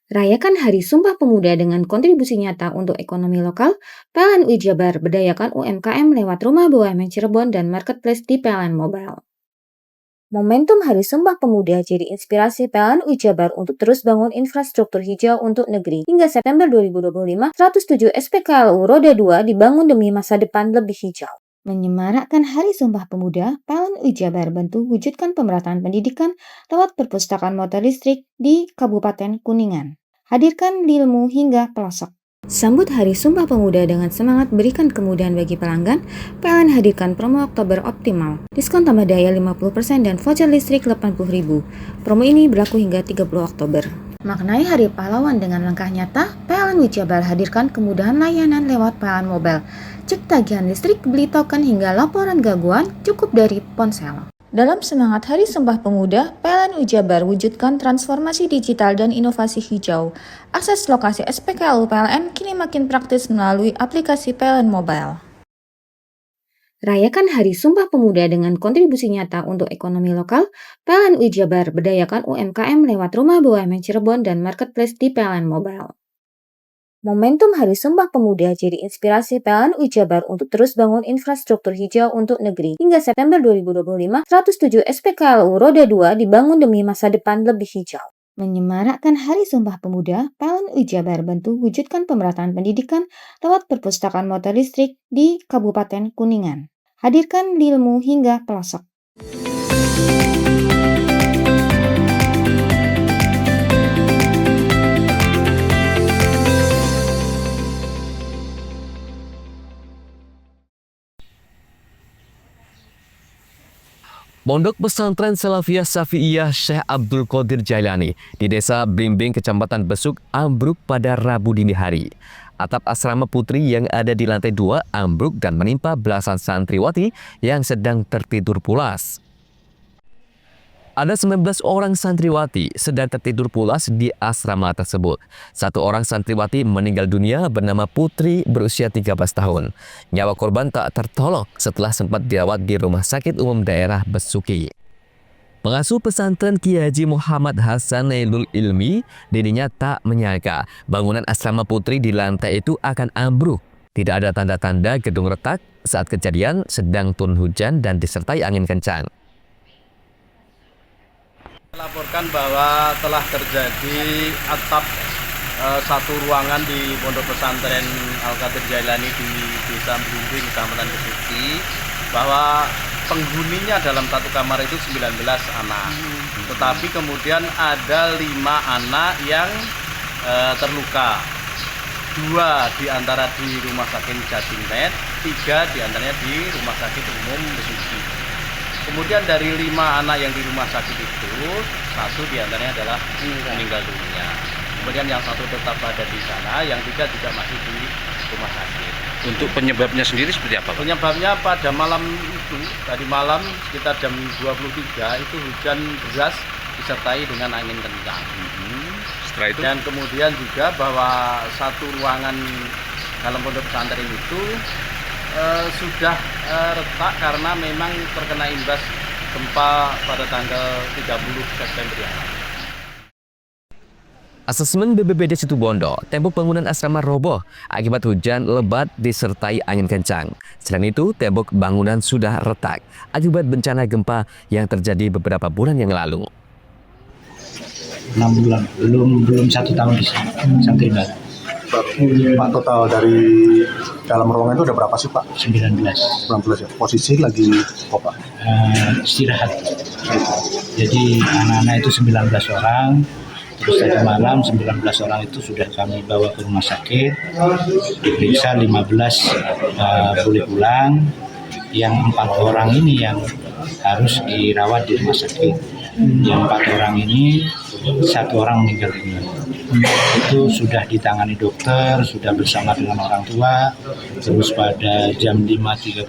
Rayakan Hari Sumpah Pemuda dengan kontribusi nyata untuk ekonomi lokal. PLN Jabar berdayakan UMKM lewat Rumah BUMN Cirebon dan Marketplace di PLN Mobile. Momentum Hari Sumpah Pemuda jadi inspirasi PLN Jabar untuk terus bangun infrastruktur hijau untuk negeri. Hingga September 2025, 107 SPKLU Roda 2 dibangun demi masa depan lebih hijau. Menyemarakkan Hari Sumpah Pemuda, PLN Jabar bantu wujudkan pemerataan pendidikan lewat perpustakaan motor listrik di Kabupaten Kuningan. Hadirkan ilmu hingga pelosok. Sambut Hari Sumpah Pemuda dengan semangat berikan kemudahan bagi pelanggan, PLN hadirkan promo Oktober Optimal. Diskon tambah daya 50% dan voucher listrik 80.000. Promo ini berlaku hingga 30 Oktober. Maknai Hari Pahlawan dengan langkah nyata, PLN Jabar hadirkan kemudahan layanan lewat PLN Mobile. Cek tagihan listrik, beli token hingga laporan gangguan cukup dari ponsel. Dalam semangat Hari Sumpah Pemuda, PLN Jabar wujudkan transformasi digital dan inovasi hijau. Akses lokasi SPKLU PLN kini makin praktis melalui aplikasi PLN Mobile. Rayakan Hari Sumpah Pemuda dengan kontribusi nyata untuk ekonomi lokal. PLN Jabar berdayakan UMKM lewat Rumah BUMN Cirebon dan Marketplace di PLN Mobile. Momentum Hari Sumpah Pemuda jadi inspirasi PLN Jabar untuk terus bangun infrastruktur hijau untuk negeri. Hingga September 2025, 107 SPKLU Roda 2 dibangun demi masa depan lebih hijau. Menyemarakkan Hari Sumpah Pemuda, PLN Jabar bantu wujudkan pemerataan pendidikan lewat perpustakaan motor listrik di Kabupaten Kuningan. Hadirkan ilmu hingga pelosok. Pondok Pesantren Salafiyah Syafi'iyah Syekh Abdul Qadir Jailani di Desa Blimbing, Kecamatan Besuk, ambruk pada Rabu dini hari. Atap asrama putri yang ada di lantai 2 ambruk dan menimpa belasan santriwati yang sedang tertidur pulas. Ada 19 orang santriwati sedang tertidur pulas di asrama tersebut. Satu orang santriwati meninggal dunia bernama Putri berusia 13 tahun. Nyawa korban tak tertolong setelah sempat dirawat di Rumah Sakit Umum Daerah Besuki. Pengasuh pesantren Kiai Haji Muhammad Hasan Nailul Ilmi, dirinya tak menyangka bangunan asrama putri di lantai itu akan ambruk. Tidak ada tanda-tanda gedung retak saat kejadian sedang turun hujan dan disertai angin kencang. Laporkan bahwa telah terjadi atap satu ruangan di Pondok Pesantren Al-Qadir Jailani di Desa Blimbing, Kecamatan Besuki, bahwa penghuninya dalam satu kamar itu 19 anak. Tetapi kemudian ada 5 anak yang terluka. 2 diantara di Rumah Sakit Jatinget, 3 diantaranya di Rumah Sakit Umum Besuki. Kemudian dari 5 anak yang di rumah sakit itu, 1 diantaranya adalah meninggal dunia. Kemudian yang 1 tetap ada di sana, yang 3 juga masih di rumah sakit. Untuk penyebabnya sendiri seperti apa, Pak? Penyebabnya pada malam itu, tadi malam sekitar jam 23 itu hujan deras disertai dengan angin kencang. Setelah itu? Dan kemudian juga bahwa satu ruangan dalam pondok pesantren itu sudah retak karena memang terkena imbas gempa pada tanggal 30 September yang lalu. Asesmen BPBD Situbondo, tembok bangunan asrama roboh akibat hujan lebat disertai angin kencang. Selain itu, tembok bangunan sudah retak akibat bencana gempa yang terjadi beberapa bulan yang lalu. 6 bulan, belum 1 tahun di Santri Barat. Pak, total dari dalam ruangan itu ada berapa sih, Pak? 19 ya. Posisi lagi apa? Istirahat. Jadi anak-anak itu 19 orang. Terus tadi malam 19 orang itu sudah kami bawa ke rumah sakit. Diperiksa 15 boleh pulang. Yang 4 orang ini yang harus dirawat di rumah sakit. Yang 4 orang ini 1 orang meninggal dunia. Itu sudah ditangani dokter, sudah bersama dengan orang tua. Terus pada jam 5.30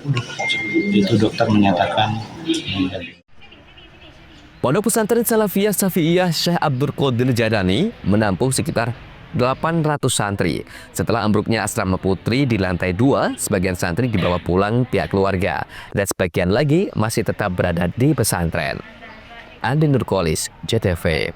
itu dokter menyatakan meninggal. Pondok Pesantren Salafiyah Syafi'iyah Syekh Abdul Qadir Jailani menampung sekitar 800 santri. Setelah ambruknya asrama putri di lantai 2, sebagian santri dibawa pulang pihak keluarga dan sebagian lagi masih tetap berada di pesantren. Andi Nurkolis, JTV.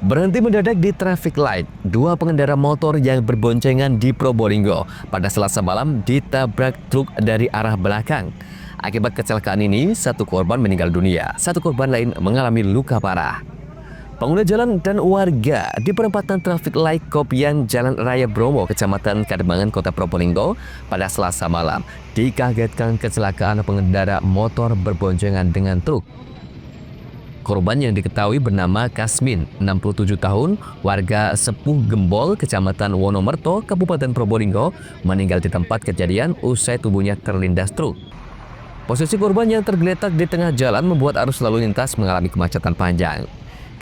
Berhenti mendadak di traffic light, 2 pengendara motor yang berboncengan di Probolinggo pada Selasa malam ditabrak truk dari arah belakang. Akibat kecelakaan ini, 1 korban meninggal dunia, 1 korban lain mengalami luka parah. Pengguna jalan dan warga di perempatan traffic light Kopian Jalan Raya Bromo, Kecamatan Kademangan, Kota Probolinggo pada Selasa malam dikagetkan kecelakaan pengendara motor berboncengan dengan truk. Korban yang diketahui bernama Kasmin, 67 tahun, warga Sepuh Gembol, Kecamatan Wonomerto, Kabupaten Probolinggo, meninggal di tempat kejadian usai tubuhnya terlindas truk. Posisi korban yang tergeletak di tengah jalan membuat arus lalu lintas mengalami kemacetan panjang.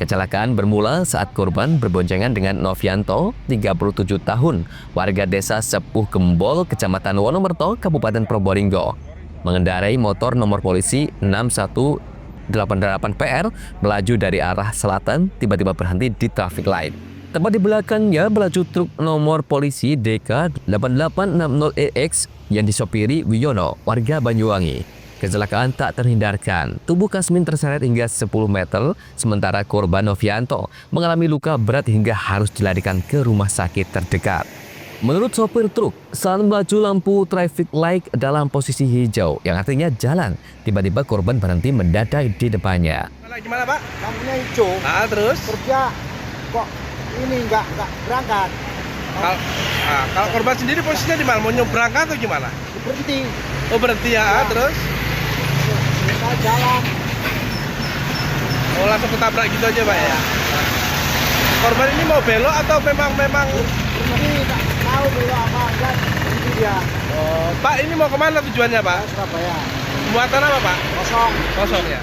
Kecelakaan bermula saat korban berboncengan dengan Novianto, 37 tahun, warga desa Sepuh Gembol, Kecamatan Wonomerto, Kabupaten Probolinggo, mengendarai motor nomor polisi 6188PR melaju dari arah selatan, tiba-tiba berhenti di traffic light. Tepat di belakangnya melaju truk nomor polisi DK8860EX yang disopiri Wiono, warga Banyuwangi. Kecelakaan tak terhindarkan. Tubuh Kasmin terseret hingga 10 meter, sementara korban Novianto mengalami luka berat hingga harus dilarikan ke rumah sakit terdekat. Menurut sopir truk, saat melaju lampu traffic light dalam posisi hijau, yang artinya jalan, tiba-tiba korban berhenti mendadak di depannya. Gimana, Pak? Lampunya hijau. Nah, terus? Kerja kok ini nggak berangkat. Kalau korban sendiri posisinya di mana? Mau nyebrang atau gimana? Berhenti. Oh, berhenti ya. Terus? Kita jalan. Oh, langsung ketabrak gitu aja, Pak ya? Korban ini mau belok atau memang berhenti, nggak tahu Pak, ini mau kemana tujuannya, Pak? Surabaya. Muatan apa, Pak? Kosong ya.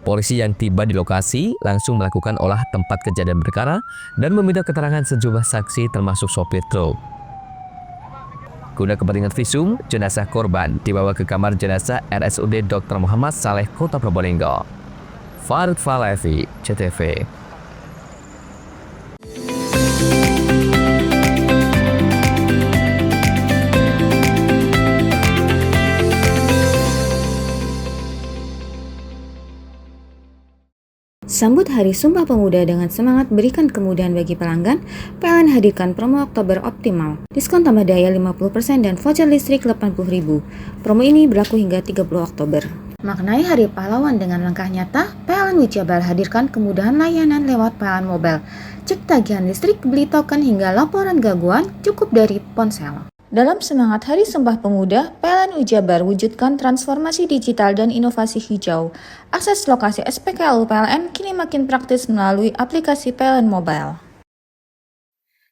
Polisi yang tiba di lokasi langsung melakukan olah tempat kejadian perkara dan meminta keterangan sejumlah saksi termasuk sopir truk. Guna kepentingan visum, jenazah korban dibawa ke kamar jenazah RSUD Dr. Muhammad Saleh Kota Probolinggo. Farid Falevi, CTV. Sambut Hari Sumpah Pemuda dengan semangat berikan kemudahan bagi pelanggan, PLN hadirkan promo Oktober Optimal. Diskon tambah daya 50% dan voucher listrik 80.000. Promo ini berlaku hingga 30 Oktober. Maknai Hari Pahlawan dengan langkah nyata, PLN Wijabar hadirkan kemudahan layanan lewat PLN Mobile. Cek tagihan listrik, beli token hingga laporan gangguan cukup dari ponsel. Dalam semangat Hari Sumpah Pemuda, PLN Wijabar wujudkan transformasi digital dan inovasi hijau. Akses lokasi SPKLU PLN kini makin praktis melalui aplikasi PLN Mobile.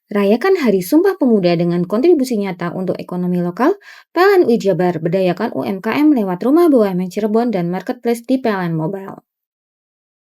Rayakan Hari Sumpah Pemuda dengan kontribusi nyata untuk ekonomi lokal, PLN Wijabar berdayakan UMKM lewat Rumah BUMN Cirebon dan Marketplace di PLN Mobile.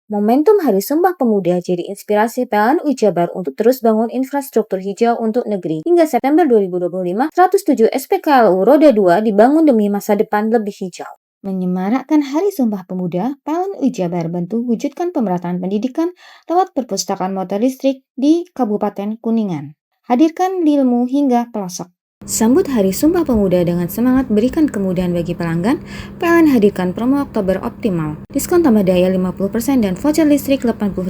Momentum Hari Sumpah Pemuda jadi inspirasi PLN Wijabar untuk terus bangun infrastruktur hijau untuk negeri. Hingga September 2025, 107 SPKLU Roda 2 dibangun demi masa depan lebih hijau. Menyemarakkan Hari Sumpah Pemuda, PLN Wijabar bantu wujudkan pemerataan pendidikan lewat perpustakaan motor listrik di Kabupaten Kuningan. Hadirkan ilmu hingga pelosok. Sambut Hari Sumpah Pemuda dengan semangat berikan kemudahan bagi pelanggan, PLN hadirkan promo Oktober Optimal. Diskon tambah daya 50% dan voucher listrik 80.000.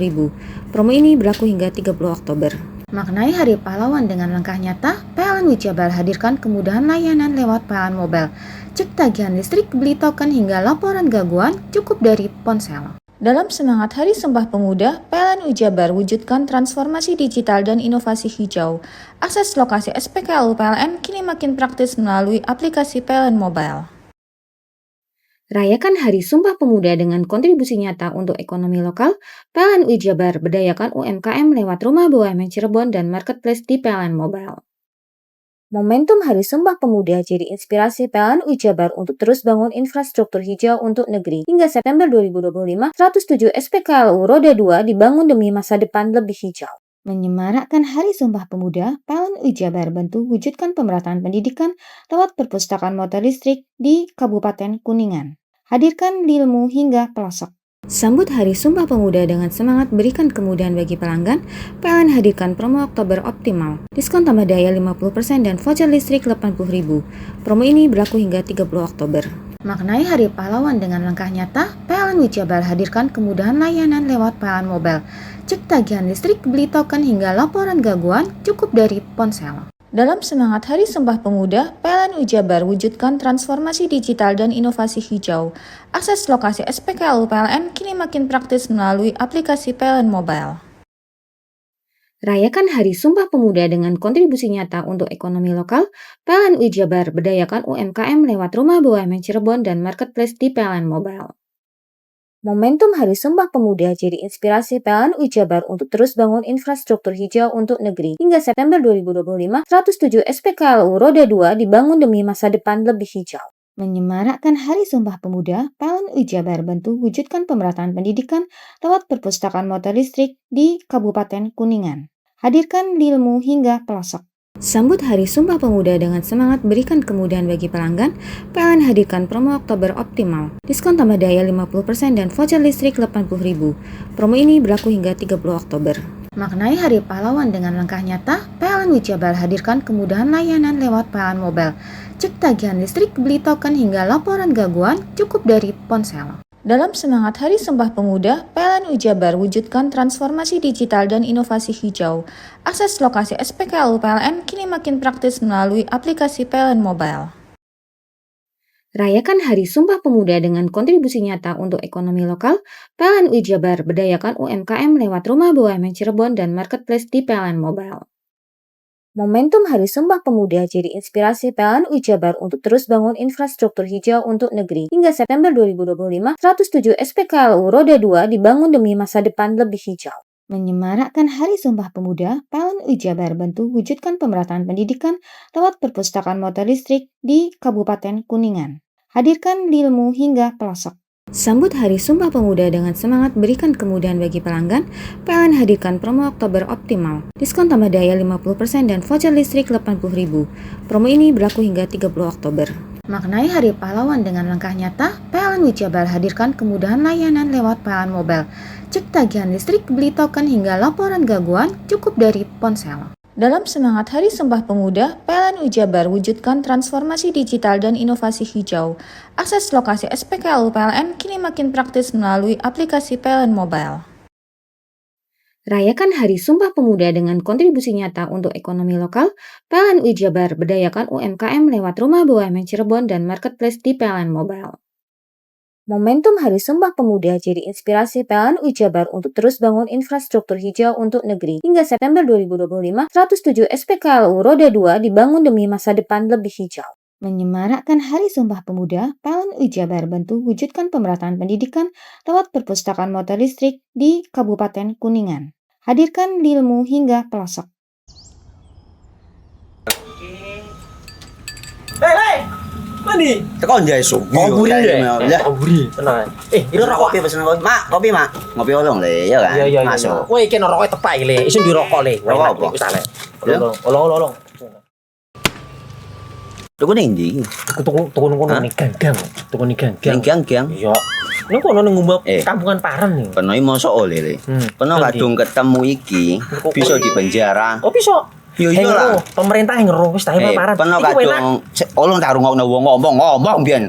Promo ini berlaku hingga 30 Oktober. Maknai Hari Pahlawan dengan langkah nyata, PLN Wijabar hadirkan kemudahan layanan lewat PLN Mobile. Cek tagihan listrik, beli token hingga laporan gangguan cukup dari ponsel. Dalam semangat Hari Sumpah Pemuda, PLN Wijabar wujudkan transformasi digital dan inovasi hijau. Akses lokasi SPKLU PLN kini makin praktis melalui aplikasi PLN Mobile. Rayakan Hari Sumpah Pemuda dengan kontribusi nyata untuk ekonomi lokal, PLN Wijabar berdayakan UMKM lewat Rumah BUMN Cirebon dan Marketplace di PLN Mobile. Momentum Hari Sumpah Pemuda jadi inspirasi PLN Wijabar untuk terus bangun infrastruktur hijau untuk negeri. Hingga September 2025, 107 SPKLU Roda 2 dibangun demi masa depan lebih hijau. Menyemarakkan Hari Sumpah Pemuda, PLN Wijabar bantu wujudkan pemerataan pendidikan lewat perpustakaan motor listrik di Kabupaten Kuningan. Hadirkan ilmu hingga pelosok. Sambut Hari Sumpah Pemuda dengan semangat berikan kemudahan bagi pelanggan, PLN hadirkan promo Oktober Optimal. Diskon tambah daya 50% dan voucher listrik 80.000. Promo ini berlaku hingga 30 Oktober. Maknai Hari Pahlawan dengan langkah nyata, PLN Wijabar hadirkan kemudahan layanan lewat PLN Mobile. Cek tagihan listrik, beli token hingga laporan gangguan cukup dari ponsel. Dalam semangat Hari Sumpah Pemuda, PLN Wijabar wujudkan transformasi digital dan inovasi hijau. Akses lokasi SPKLU PLN kini makin praktis melalui aplikasi PLN Mobile. Rayakan Hari Sumpah Pemuda dengan kontribusi nyata untuk ekonomi lokal, PLN Wijabar berdayakan UMKM lewat Rumah BUMN Cirebon dan Marketplace di PLN Mobile. Momentum Hari Sumpah Pemuda jadi inspirasi PLN Wijabar untuk terus bangun infrastruktur hijau untuk negeri. Hingga September 2025, 107 SPKLU Roda 2 dibangun demi masa depan lebih hijau. Menyemarakkan Hari Sumpah Pemuda, PLN Wijabar bantu wujudkan pemerataan pendidikan lewat perpustakaan motor listrik di Kabupaten Kuningan. Hadirkan ilmu hingga pelosok. Sambut Hari Sumpah Pemuda dengan semangat berikan kemudahan bagi pelanggan, PLN hadirkan promo Oktober Optimal. Diskon tambah daya 50% dan voucher listrik 80.000. Promo ini berlaku hingga 30 Oktober. Maknai Hari Pahlawan dengan langkah nyata, PLN Wijabar hadirkan kemudahan layanan lewat PLN Mobile. Cek tagihan listrik, beli token hingga laporan gangguan cukup dari ponsel. Dalam semangat Hari Sumpah Pemuda, PLN Wijabar wujudkan transformasi digital dan inovasi hijau. Akses lokasi SPKLU PLN kini makin praktis melalui aplikasi PLN Mobile. Rayakan Hari Sumpah Pemuda dengan kontribusi nyata untuk ekonomi lokal, PLN Wijabar berdayakan UMKM lewat Rumah BUMN Cirebon dan Marketplace di PLN Mobile. Momentum Hari Sumpah Pemuda jadi inspirasi PLN Wijabar untuk terus bangun infrastruktur hijau untuk negeri. Hingga September 2025, 107 SPKLU Roda 2 dibangun demi masa depan lebih hijau. Menyemarakkan Hari Sumpah Pemuda, PLN Jabar bantu wujudkan pemerataan pendidikan lewat perpustakaan motor listrik di Kabupaten Kuningan. Hadirkan ilmu hingga pelosok. Sambut Hari Sumpah Pemuda dengan semangat berikan kemudahan bagi pelanggan, PLN hadirkan promo Oktober Optimal. Diskon tambah daya 50% dan voucher listrik 80.000. Promo ini berlaku hingga 30 Oktober. Maknai Hari Pahlawan dengan langkah nyata, PLN Jabar hadirkan kemudahan layanan lewat PLN Mobile. Cek tagihan listrik, beli token hingga laporan gangguan cukup dari ponsel. Dalam semangat Hari Sumpah Pemuda, PLN Jabar wujudkan transformasi digital dan inovasi hijau. Akses lokasi SPKLU PLN kini makin praktis melalui aplikasi PLN Mobile. Rayakan Hari Sumpah Pemuda dengan kontribusi nyata untuk ekonomi lokal, PLN Jabar berdayakan UMKM lewat Rumah BUMN Cirebon dan Marketplace di PLN Mobile. Momentum Hari Sumpah Pemuda jadi inspirasi PLN Jabar untuk terus bangun infrastruktur hijau untuk negeri. Hingga September 2025, 107 SPKLU Roda 2 dibangun demi masa depan lebih hijau. Menyemarakkan Hari Sumpah Pemuda, PLN Jabar bantu wujudkan pemerataan pendidikan lewat perpustakaan motor listrik di Kabupaten Kuningan. Hadirkan ilmu hingga pelosok. Mandi. Tekan jaya su. Kopi ya. Kopi. Tenang. Ini rokok kopi pesen kopi. Mak, kopi, Mak. Ngopi olong le, ya kan? Iya. Masuk. Kowe iki rokok tepak iki le. Isin dirokok le. Rokok apa? Wis ale. Olong. Tuku ning ndi? Tuku ning gang. Tuku ning gang. Gang. Iya. Ning kono ning ngumbat kampungan Paren nih. Peno mosok oleh le. Peno kadung ketemu iki bisa dipenjara. Oh bisa. Yo lah. Pemerintah yang ngeru wis tahe Paren. Peno kadung olong tak rungokno wong ngomong biyen.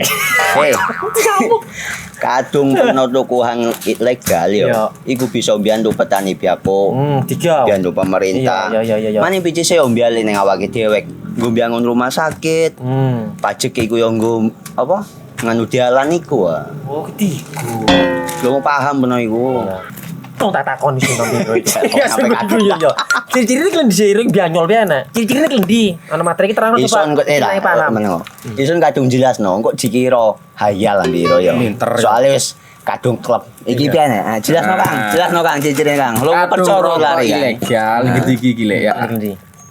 Kadung peno tuku hang ilegal yo. Iku bisa mbiyantu petani biapo. Mbiyantu pemerintah. Iya. Mane picise yo mbiale ning awake dhewe. Nggo mbangun rumah sakit. Pajak iku yo nggo apa? Nganu dalan iku. Oh, ketiku. Lu paham peno iku. Tong tak takon sing nang biro iki. Ya sebegitu yo. Ciri-ciri iki diseiring bianyol piye ana. Ciri-cirine iki ndi? Ana materi iki terang Ison kok paham. Ison kadung jelasno kok dikira hayal biro yo. Soale wis kadung klub. Iki piye nek? Jelasno Kang ciri-cirine Kang. Lu percaya lari ilegal iki lek ya.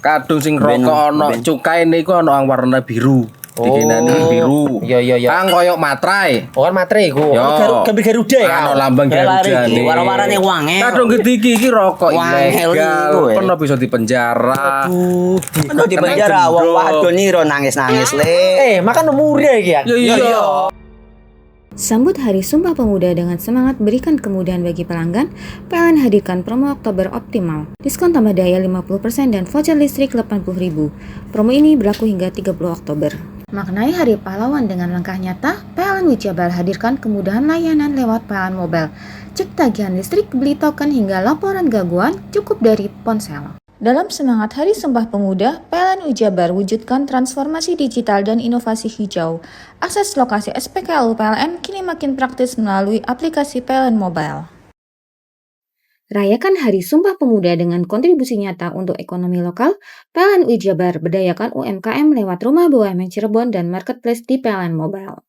Kadung sing rokok ana cukaine iku ana warna biru. Dikenani biru. Iya. Kang koyo matrai. Oh kan matrai iku. Gambar Garuda ya. Ana lambang Garuda. Warna-warnane wange. Kadung gede iki rokok ilegal. Pernah bisa dipenjara. Aduh. Pernah dipenjara wong wadon iro nangis-nangis le. Makan umure iki ya. Iya. Sambut Hari Sumpah Pemuda dengan semangat berikan kemudahan bagi pelanggan, PLN hadirkan promo Oktober Optimal. Diskon tambah daya 50% dan voucher listrik 80.000. Promo ini berlaku hingga 30 Oktober. Maknai Hari Pahlawan dengan langkah nyata, PLN Jabar hadirkan kemudahan layanan lewat PLN Mobile. Cek tagihan listrik, beli token hingga laporan gangguan cukup dari ponsel. Dalam semangat Hari Sumpah Pemuda, PLN Jabar wujudkan transformasi digital dan inovasi hijau. Akses lokasi SPKLU PLN kini makin praktis melalui aplikasi PLN Mobile. Rayakan Hari Sumpah Pemuda dengan kontribusi nyata untuk ekonomi lokal, PLN Jabar berdayakan UMKM lewat Rumah BUMN Cirebon dan Marketplace di PLN Mobile.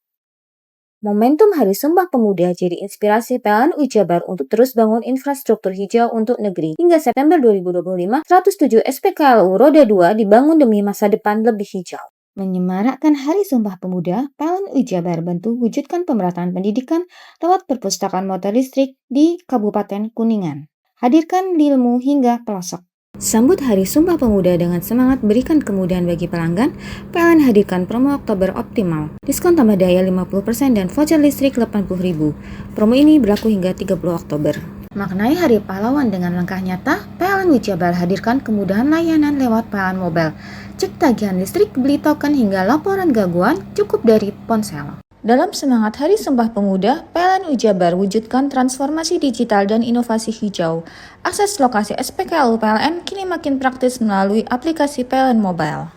Momentum Hari Sumpah Pemuda jadi inspirasi PLN Jabar untuk terus bangun infrastruktur hijau untuk negeri. Hingga September 2025, 107 SPKLU Roda 2 dibangun demi masa depan lebih hijau. Menyemarakkan Hari Sumpah Pemuda, PLN Jabar bantu wujudkan pemerataan pendidikan lewat perpustakaan motor listrik di Kabupaten Kuningan. Hadirkan ilmu hingga pelosok. Sambut Hari Sumpah Pemuda dengan semangat berikan kemudahan bagi pelanggan, PLN hadirkan promo Oktober Optimal. Diskon tambah daya 50% dan voucher listrik 80.000. Promo ini berlaku hingga 30 Oktober. Maknai Hari Pahlawan dengan langkah nyata, PLN Jabar hadirkan kemudahan layanan lewat PLN Mobile. Cek tagihan listrik, beli token hingga laporan gangguan cukup dari ponsel. Dalam semangat Hari Sumpah Pemuda, PLN Jabar wujudkan transformasi digital dan inovasi hijau. Akses lokasi SPKLU PLN kini makin praktis melalui aplikasi PLN Mobile.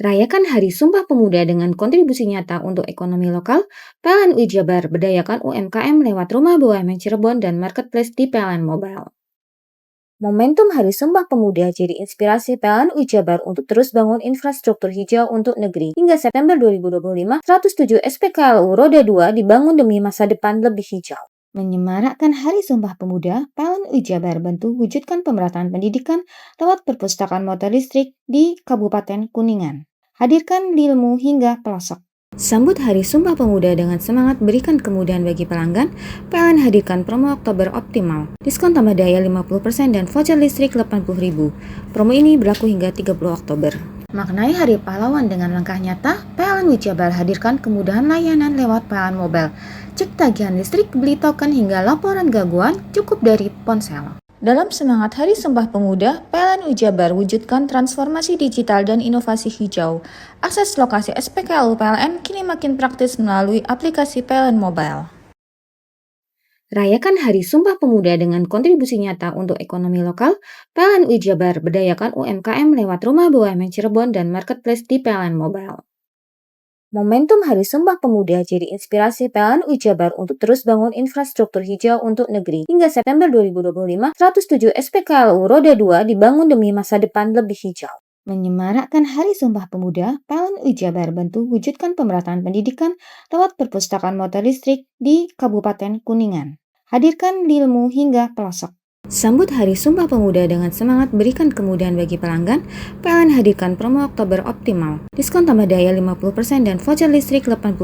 Rayakan Hari Sumpah Pemuda dengan kontribusi nyata untuk ekonomi lokal, PLN Jabar berdayakan UMKM lewat Rumah BUMN Cirebon dan Marketplace di PLN Mobile. Momentum Hari Sumpah Pemuda jadi inspirasi PLN Jabar untuk terus bangun infrastruktur hijau untuk negeri. Hingga September 2025, 107 SPKLU Roda 2 dibangun demi masa depan lebih hijau. Menyemarakkan Hari Sumpah Pemuda, PLN Jabar bantu wujudkan pemerataan pendidikan lewat perpustakaan motor listrik di Kabupaten Kuningan. Hadirkan ilmu hingga pelosok. Sambut Hari Sumpah Pemuda dengan semangat berikan kemudahan bagi pelanggan, PLN hadirkan promo Oktober Optimal. Diskon tambah daya 50% dan voucher listrik 80.000. Promo ini berlaku hingga 30 Oktober. Maknai Hari Pahlawan dengan langkah nyata, PLN Jabar hadirkan kemudahan layanan lewat PLN Mobile. Cek tagihan listrik, beli token hingga laporan gangguan cukup dari ponsel. Dalam semangat Hari Sumpah Pemuda, PLN Jabar wujudkan transformasi digital dan inovasi hijau. Akses lokasi SPKLU PLN kini makin praktis melalui aplikasi PLN Mobile. Rayakan Hari Sumpah Pemuda dengan kontribusi nyata untuk ekonomi lokal, PLN Jabar berdayakan UMKM lewat Rumah BUMN Cirebon dan Marketplace di PLN Mobile. Momentum Hari Sumpah Pemuda jadi inspirasi PLN Jabar untuk terus bangun infrastruktur hijau untuk negeri. Hingga September 2025, 107 SPKLU Roda 2 dibangun demi masa depan lebih hijau. Menyemarakkan Hari Sumpah Pemuda, PLN Jabar bantu wujudkan pemerataan pendidikan lewat perpustakaan motor listrik di Kabupaten Kuningan. Hadirkan ilmu hingga pelosok. Sambut Hari Sumpah Pemuda dengan semangat berikan kemudahan bagi pelanggan, PLN hadirkan promo Oktober Optimal. Diskon tambah daya 50% dan voucher listrik 80.000.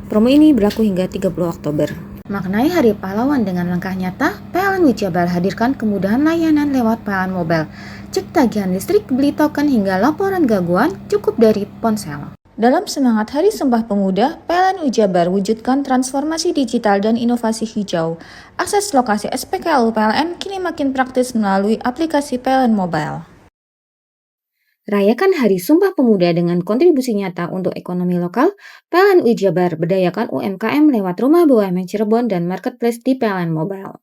Promo ini berlaku hingga 30 Oktober. Maknai Hari Pahlawan dengan langkah nyata, PLN Jabar hadirkan kemudahan layanan lewat PLN Mobile. Cek tagihan listrik, beli token hingga laporan gangguan cukup dari ponsel. Dalam semangat Hari Sumpah Pemuda, PLN Jabar wujudkan transformasi digital dan inovasi hijau. Akses lokasi SPKLU PLN kini makin praktis melalui aplikasi PLN Mobile. Rayakan Hari Sumpah Pemuda dengan kontribusi nyata untuk ekonomi lokal, PLN Jabar berdayakan UMKM lewat Rumah BUMN Cirebon dan Marketplace di PLN Mobile.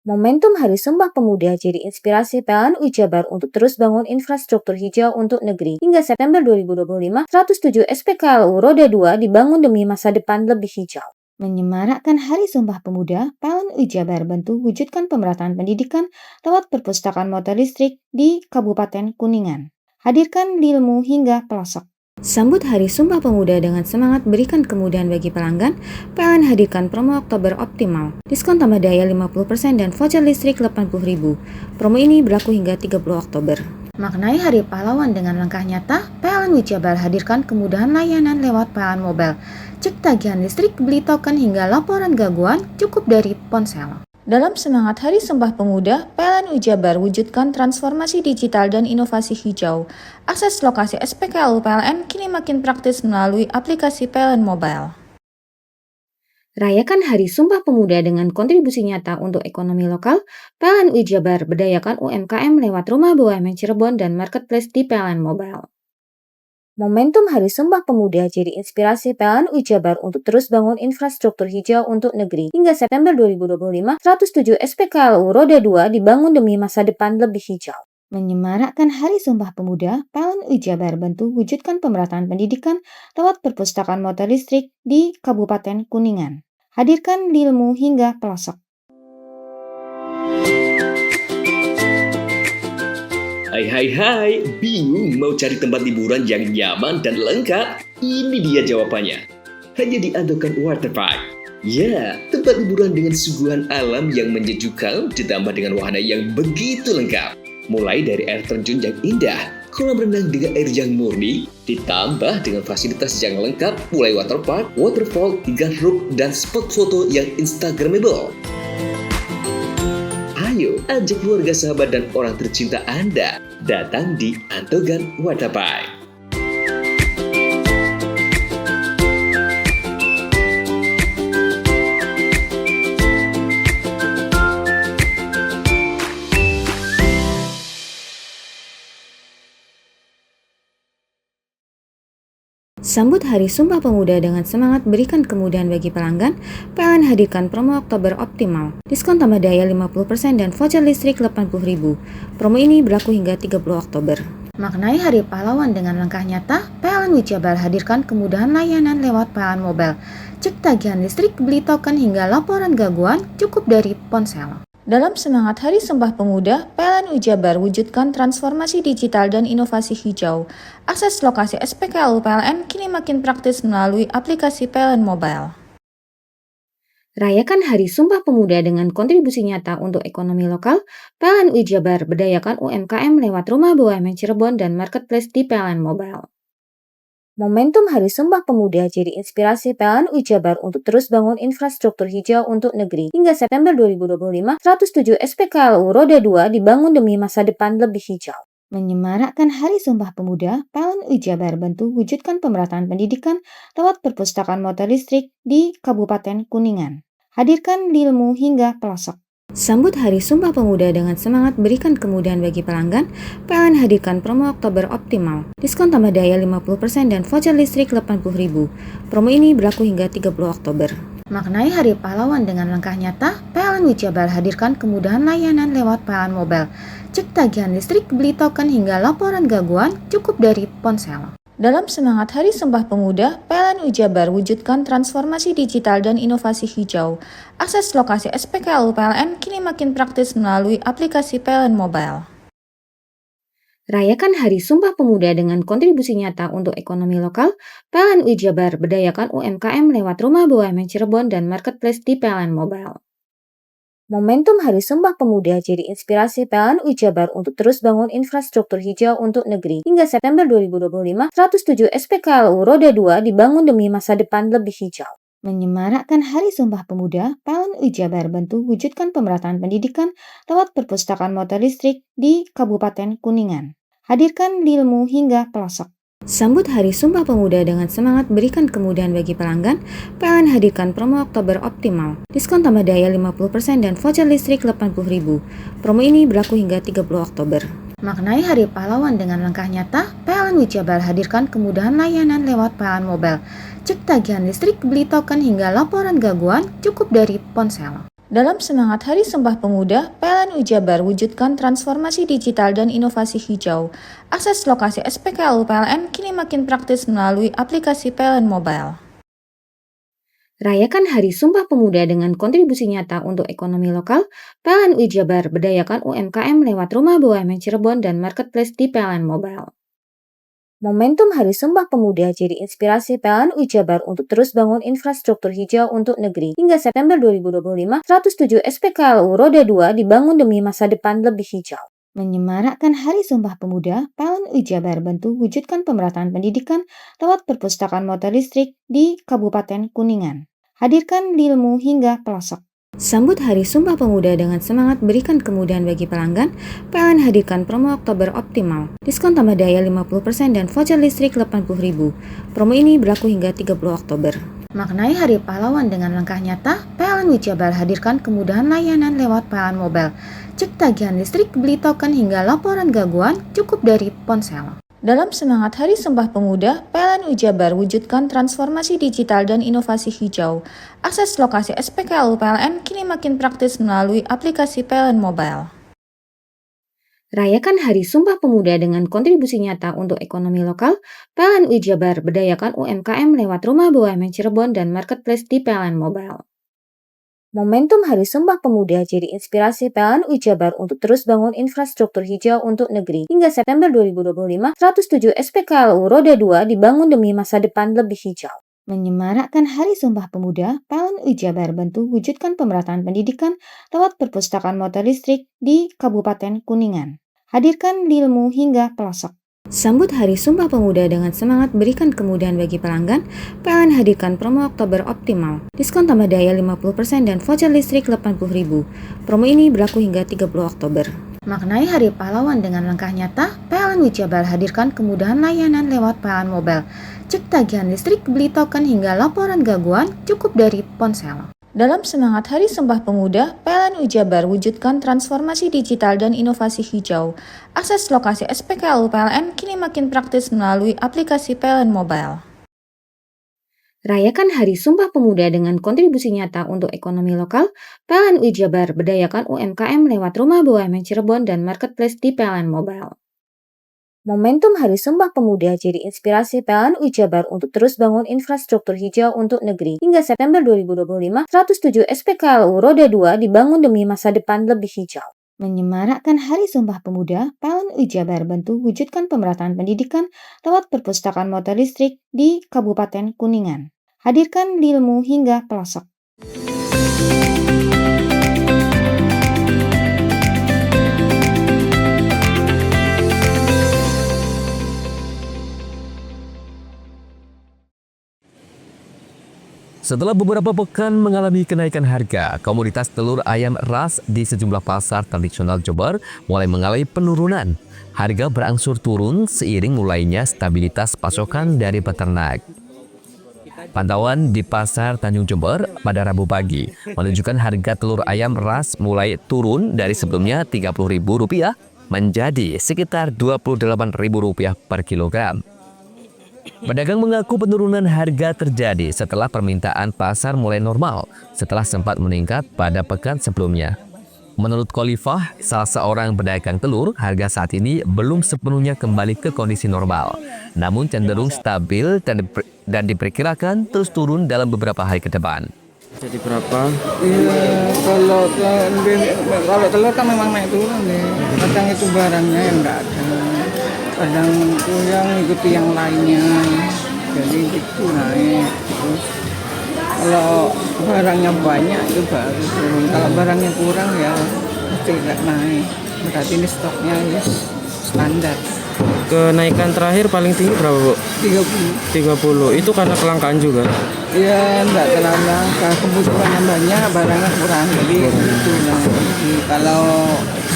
Momentum Hari Sumpah Pemuda jadi inspirasi PLN Jabar untuk terus bangun infrastruktur hijau untuk negeri. Hingga September 2025, 107 SPKLU Roda 2 dibangun demi masa depan lebih hijau. Menyemarakkan Hari Sumpah Pemuda, PLN Jabar bantu wujudkan pemerataan pendidikan lewat perpustakaan motor listrik di Kabupaten Kuningan. Hadirkan ilmu hingga pelosok. Sambut Hari Sumpah Pemuda dengan semangat berikan kemudahan bagi pelanggan, PLN hadirkan promo Oktober Optimal. Diskon tambah daya 50% dan voucher listrik 80.000. Promo ini berlaku hingga 30 Oktober. Maknai Hari Pahlawan dengan langkah nyata, PLN Jabar hadirkan kemudahan layanan lewat PLN Mobile. Cek tagihan listrik, beli token hingga laporan gangguan cukup dari ponsel. Dalam semangat Hari Sumpah Pemuda, PLN Jabar wujudkan transformasi digital dan inovasi hijau. Akses lokasi SPKLU PLN kini makin praktis melalui aplikasi PLN Mobile. Rayakan Hari Sumpah Pemuda dengan kontribusi nyata untuk ekonomi lokal, PLN Jabar berdayakan UMKM lewat Rumah BUMN Cirebon dan Marketplace di PLN Mobile. Momentum Hari Sumpah Pemuda jadi inspirasi PLN Jabar untuk terus bangun infrastruktur hijau untuk negeri. Hingga September 2025, 107 SPKLU Roda 2 dibangun demi masa depan lebih hijau. Menyemarakkan Hari Sumpah Pemuda, PLN Jabar bantu wujudkan pemerataan pendidikan lewat perpustakaan motor listrik di Kabupaten Kuningan. Hadirkan ilmu hingga pelosok. Hai, bingung mau cari tempat liburan yang nyaman dan lengkap? Ini dia jawabannya. Hanya di Andokan Waterpark. Ya, tempat liburan dengan suguhan alam yang menyejukkan ditambah dengan wahana yang begitu lengkap. Mulai dari air terjun yang indah, kolam renang dengan air yang murni, ditambah dengan fasilitas yang lengkap mulai waterpark, waterfall, hingga roof dan spot foto yang instagramable. Ayo, ajak keluarga, sahabat, dan orang tercinta Anda datang di Andokan Waterpark. Sambut Hari Sumpah Pemuda dengan semangat berikan kemudahan bagi pelanggan, PLN hadirkan promo Oktober Optimal. Diskon tambah daya 50% dan voucher listrik 80.000. Promo ini berlaku hingga 30 Oktober. Maknai Hari Pahlawan dengan langkah nyata, PLN Jabar hadirkan kemudahan layanan lewat PLN Mobile. Cek tagihan listrik, beli token hingga laporan gangguan cukup dari ponsel. Dalam semangat Hari Sumpah Pemuda, PLN Jabar wujudkan transformasi digital dan inovasi hijau. Akses lokasi SPKLU PLN kini makin praktis melalui aplikasi PLN Mobile. Rayakan Hari Sumpah Pemuda dengan kontribusi nyata untuk ekonomi lokal, PLN UI Jabar berdayakan UMKM lewat Rumah BUMN Cirebon dan Marketplace di PLN Mobile. Momentum Hari Sumpah Pemuda jadi inspirasi PLN UI Jabar untuk terus bangun infrastruktur hijau untuk negeri. Hingga September 2025, 107 SPKLU Roda 2 dibangun demi masa depan lebih hijau. Menyemarakkan Hari Sumpah Pemuda, PLN UI Jabar bantu wujudkan pemerataan pendidikan lewat perpustakaan motor listrik di Kabupaten Kuningan. Hadirkan ilmu hingga pelosok. Sambut Hari Sumpah Pemuda dengan semangat berikan kemudahan bagi pelanggan, PLN hadirkan promo Oktober Optimal. Diskon tambah daya 50% dan voucher listrik 80.000. Promo ini berlaku hingga 30 Oktober. Maknai Hari Pahlawan dengan langkah nyata, PLN UI Jabar hadirkan kemudahan layanan lewat PLN Mobile. Cek tagihan listrik, beli token hingga laporan gangguan cukup dari ponsel. Dalam semangat Hari Sumpah Pemuda, PLN UI Jabar wujudkan transformasi digital dan inovasi hijau. Akses lokasi SPKLU PLN kini makin praktis melalui aplikasi PLN Mobile. Rayakan Hari Sumpah Pemuda dengan kontribusi nyata untuk ekonomi lokal, PLN UI Jabar berdayakan UMKM lewat Rumah BUMN Cirebon dan Marketplace di PLN Mobile. Momentum Hari Sumpah Pemuda jadi inspirasi PLN UI Jabar untuk terus bangun infrastruktur hijau untuk negeri. Hingga September 2025, 107 SPKLU Roda 2 dibangun demi masa depan lebih hijau. Menyemarakkan Hari Sumpah Pemuda, PLN UI Jabar bantu wujudkan pemerataan pendidikan lewat perpustakaan motor listrik di Kabupaten Kuningan. Hadirkan ilmu hingga pelosok. Sambut Hari Sumpah Pemuda dengan semangat berikan kemudahan bagi pelanggan, PLN hadirkan promo Oktober Optimal. Diskon tambah daya 50% dan voucher listrik 80.000. Promo ini berlaku hingga 30 Oktober. Maknai Hari Pahlawan dengan langkah nyata, PLN UI Jabar hadirkan kemudahan layanan lewat PLN Mobile. Cek tagihan listrik, beli token hingga laporan gangguan cukup dari ponsel. Dalam semangat Hari Sumpah Pemuda, PLN UI Jabar wujudkan transformasi digital dan inovasi hijau. Akses lokasi SPKLU PLN kini makin praktis melalui aplikasi PLN Mobile. Rayakan Hari Sumpah Pemuda dengan kontribusi nyata untuk ekonomi lokal, PLN UI Jabar berdayakan UMKM lewat Rumah BUMN Cirebon dan Marketplace di PLN Mobile. Momentum Hari Sumpah Pemuda jadi inspirasi PLN UI Jabar untuk terus bangun infrastruktur hijau untuk negeri. Hingga September 2025, 107 SPKLU Roda 2 dibangun demi masa depan lebih hijau. Menyemarakkan Hari Sumpah Pemuda, PLN UI Jabar bantu wujudkan pemerataan pendidikan lewat perpustakaan motor listrik di Kabupaten Kuningan. Hadirkan ilmu hingga pelosok. Sambut Hari Sumpah Pemuda dengan semangat berikan kemudahan bagi pelanggan, PLN hadirkan promo Oktober Optimal. Diskon tambah daya 50% dan voucher listrik 80.000. Promo ini berlaku hingga 30 Oktober. Maknai Hari Pahlawan dengan langkah nyata, PLN UI Jabar hadirkan kemudahan layanan lewat PLN Mobile. Cek tagihan listrik, beli token hingga laporan gangguan cukup dari ponsel. Dalam semangat Hari Sumpah Pemuda, PLN UI Jabar wujudkan transformasi digital dan inovasi hijau. Akses lokasi SPKLU PLN kini makin praktis melalui aplikasi PLN Mobile. Rayakan Hari Sumpah Pemuda dengan kontribusi nyata untuk ekonomi lokal, PLN UI Jabar berdayakan UMKM lewat Rumah BUMN Cirebon dan Marketplace di PLN Mobile. Momentum Hari Sumpah Pemuda jadi inspirasi PLN UI Jabar untuk terus bangun infrastruktur hijau untuk negeri. Hingga September 2025, 107 SPKLU Roda 2 dibangun demi masa depan lebih hijau. Menyemarakkan Hari Sumpah Pemuda, PLN UI Jabar bantu wujudkan pemerataan pendidikan lewat perpustakaan motor listrik di Kabupaten Kuningan. Hadirkan ilmu hingga pelosok. Sambut Hari Sumpah Pemuda dengan semangat berikan kemudahan bagi pelanggan, PLN hadirkan promo Oktober Optimal. Diskon tambah daya 50% dan voucher listrik 80.000. Promo ini berlaku hingga 30 Oktober. Maknai Hari Pahlawan dengan langkah nyata, PLN UI Jabar hadirkan kemudahan layanan lewat PLN Mobile. Cek tagihan listrik, beli token hingga laporan gangguan cukup dari ponsel. Dalam semangat Hari Sumpah Pemuda, PLN UI Jabar wujudkan transformasi digital dan inovasi hijau. Akses lokasi SPKLU PLN kini makin praktis melalui aplikasi PLN Mobile. Rayakan Hari Sumpah Pemuda dengan kontribusi nyata untuk ekonomi lokal, PLN UI Jabar berdayakan UMKM lewat Rumah BUMN Cirebon dan Marketplace di PLN Mobile. Momentum Hari Sumpah Pemuda jadi inspirasi PLN UI Jabar untuk terus bangun infrastruktur hijau untuk negeri. Hingga September 2025, 107 SPKLU Roda 2 dibangun demi masa depan lebih hijau. Menyemarakkan Hari Sumpah Pemuda, PLN UI Jabar bantu wujudkan pemerataan pendidikan lewat perpustakaan motor listrik di Kabupaten Kuningan. Hadirkan ilmu hingga pelosok. Setelah beberapa pekan mengalami kenaikan harga, komoditas telur ayam ras di sejumlah pasar tradisional Jember mulai mengalami penurunan. Harga berangsur turun seiring mulainya stabilitas pasokan dari peternak. Pantauan di Pasar Tanjung Jember pada Rabu pagi menunjukkan harga telur ayam ras mulai turun dari sebelumnya Rp30.000 menjadi sekitar Rp28.000 per kilogram. Pedagang mengaku penurunan harga terjadi setelah permintaan pasar mulai normal setelah sempat meningkat pada pekan sebelumnya. Menurut Khalifah, salah seorang pedagang telur, harga saat ini belum sepenuhnya kembali ke kondisi normal, namun cenderung stabil dan diperkirakan terus turun dalam beberapa hari ke depan. Jadi berapa? Iya, kalau telur kan memang naik turun nih. Kadang itu barangnya yang nggak ada. Kadang itu yang ikuti yang lainnya. Jadi itu naik. Terus kalau barangnya banyak itu baru turun. Kalau barangnya kurang ya tidak naik. Berarti ini stoknya ya standar. Kenaikan terakhir paling tinggi berapa, Bu? 30. Itu karena kelangkaan juga? Iya, enggak terlalu langka. Kebutuhannya banyak, barangnya kurang. Jadi itu nah. Kalau